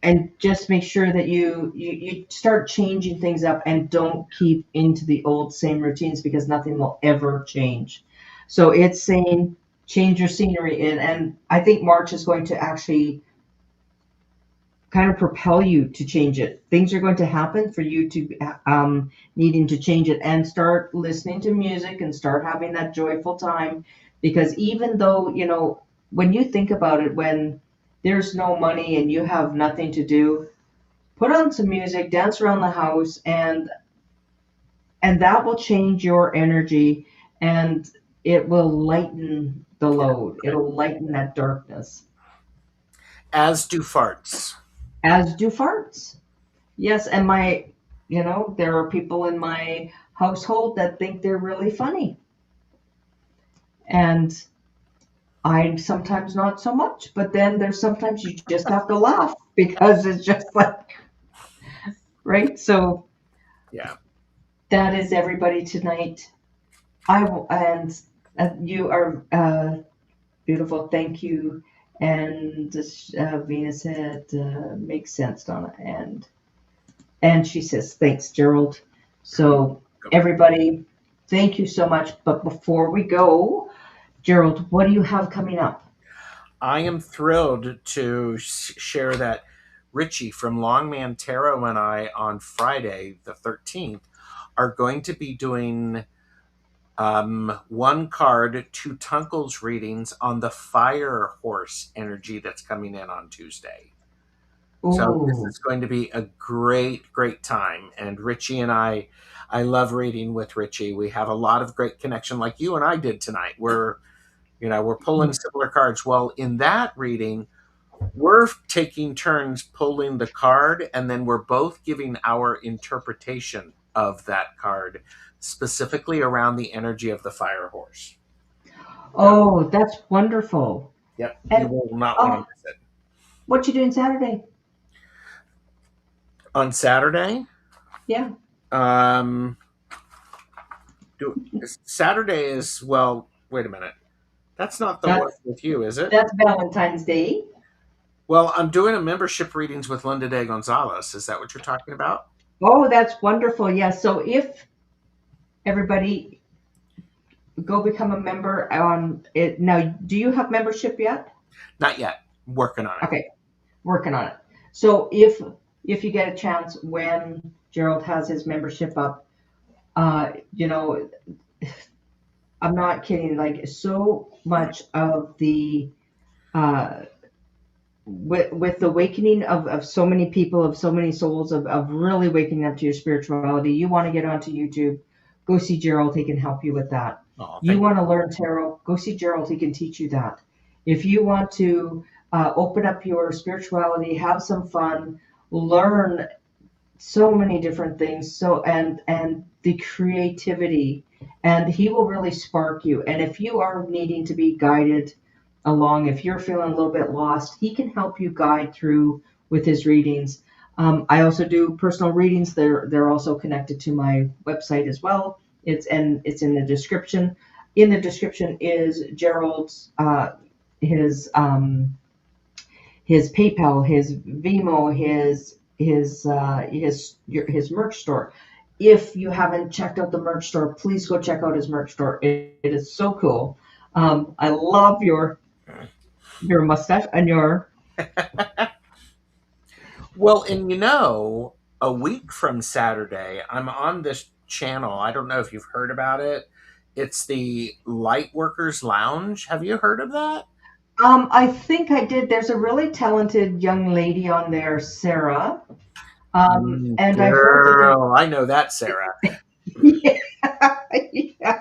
and just make sure that you start changing things up and don't keep into the old same routines because nothing will ever change. So it's saying change your scenery and I think March is going to actually kind of propel you to change it. Things are going to happen for you to needing to change it and start listening to music and start having that joyful time because even though when you think about it, when there's no money and you have nothing to do, put on some music, dance around the house, and that will change your energy and it will lighten the load. It'll lighten that darkness.
As do farts.
As do farts. Yes, and there are people in my household that think they're really funny. And I sometimes not so much, but then there's sometimes you just have to laugh because it's just like, right? So
Yeah.
that is everybody tonight. And you are beautiful. Thank you. And Venus said, makes sense, Donna. And she says, thanks, Gerald. So everybody, thank you so much. But before we go, Gerald, what do you have coming up?
I am thrilled to share that Richie from Longman Tarot and I on Friday, the 13th, are going to be doing one card, two Tunkles readings on the fire horse energy that's coming in on Tuesday. So this
Oh,
is going to be a great, great time. And Richie and I love reading with Richie. We have a lot of great connection, like you and I did tonight. We're pulling similar cards. Well, in that reading, we're taking turns pulling the card, and then we're both giving our interpretation of that card, specifically around the energy of the fire horse. So,
oh, that's wonderful.
yep, you
And
will not want to miss it.
what you doing Saturday?
On Saturday,
Yeah,
um, Saturday is, well, wait a minute. That's not the one
that's
with you, is it?
that's Valentine's Day.
Well, I'm doing a membership readings with Linda de Gonzalez. Is that what you're talking about?
Oh, that's wonderful. Yes. So if everybody go become a member on it now, do you have membership yet?
Not yet. I'm working on it.
Okay, working on it. So if you get a chance when Gerald has his membership up, you know, I'm not kidding. Like so much of the uh, with the awakening of so many people, of so many souls, of really waking up to your spirituality, you want to get onto YouTube, go see Gerald. He can help you with that.
Oh,
You
thank
want to learn tarot, go see Gerald. He can teach you that. If you want to open up your spirituality, have some fun, learn so many different things, so and the creativity, and he will really spark you. And if you are needing to be guided along, if you're feeling a little bit lost, he can help you guide through with his readings. I also do personal readings. They're also connected to my website as well. It's in the description. In the description is Gerald's his PayPal, his Venmo, his merch store. If you haven't checked out the merch store, please go check out his merch store. It is so cool. I love your mustache and your.
Well, and a week from Saturday, I'm on this channel. I don't know if you've heard about it. It's the Lightworkers Lounge. Have you heard of that?
I think I did. There's a really talented young lady on there, Sarah. And I've heard that.
Girl, I know that, Sarah.
Yeah, yeah.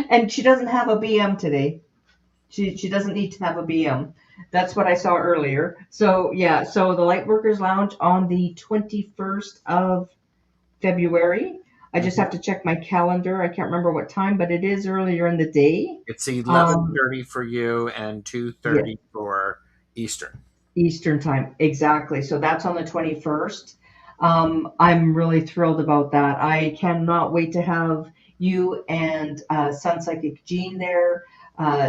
And she doesn't have a BM today. She doesn't need to have a BM. That's what I saw earlier. So yeah, so the Lightworkers Lounge on the 21st of February. I just
Mhm.
have to check my calendar. I can't remember what time, but it is earlier in the day.
It's
Um,
11:30 for you and
yeah,
2:30 for Eastern.
Eastern time. Exactly. So that's on the 21st. I'm really thrilled about that. I cannot wait to have you and Sun Psychic Jean there.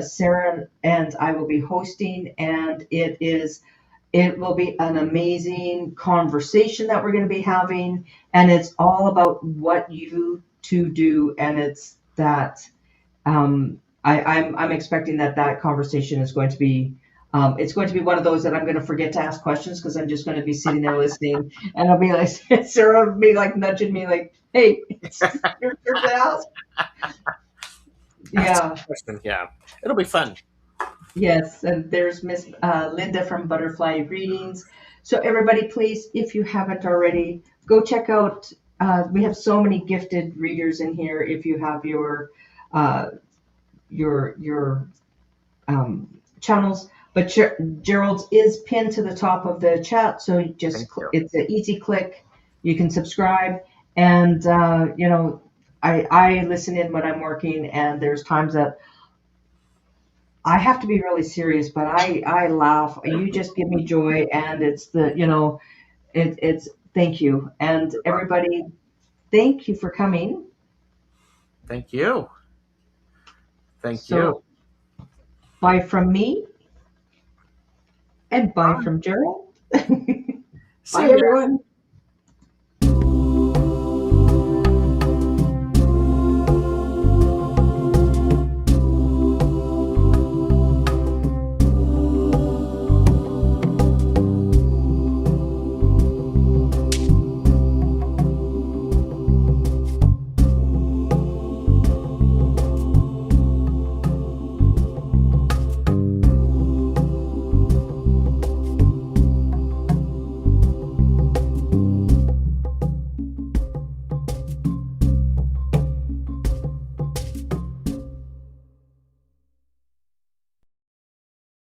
Sarah and I will be hosting, and it will be an amazing conversation that we're going to be having, and it's all about what you two do, and it's that I'm expecting that conversation is going to be it's going to be one of those that I'm going to forget to ask questions because I'm just going to be sitting there listening, and I'll be like Sarah will be like nudging me like, "Hey, it's your turn to ask."
That's a
Yeah,
good question. Yeah, it'll be fun.
yes, and there's Miss Linda from Butterfly Readings. So everybody, please, if you haven't already, go check out. We have so many gifted readers in here. If you have uh, your channels, but Gerald's is pinned to the top of the chat, so
Thank you.
it's an easy click. You can subscribe, and I listen in when I'm working, and there's times that I have to be really serious, but I laugh. You just give me joy, and it's it's thank you, and
You're welcome.
everybody, thank you for coming.
Thank you. Thank you.
So bye from me, and bye from Gerald.
See
Bye
ya.
everyone.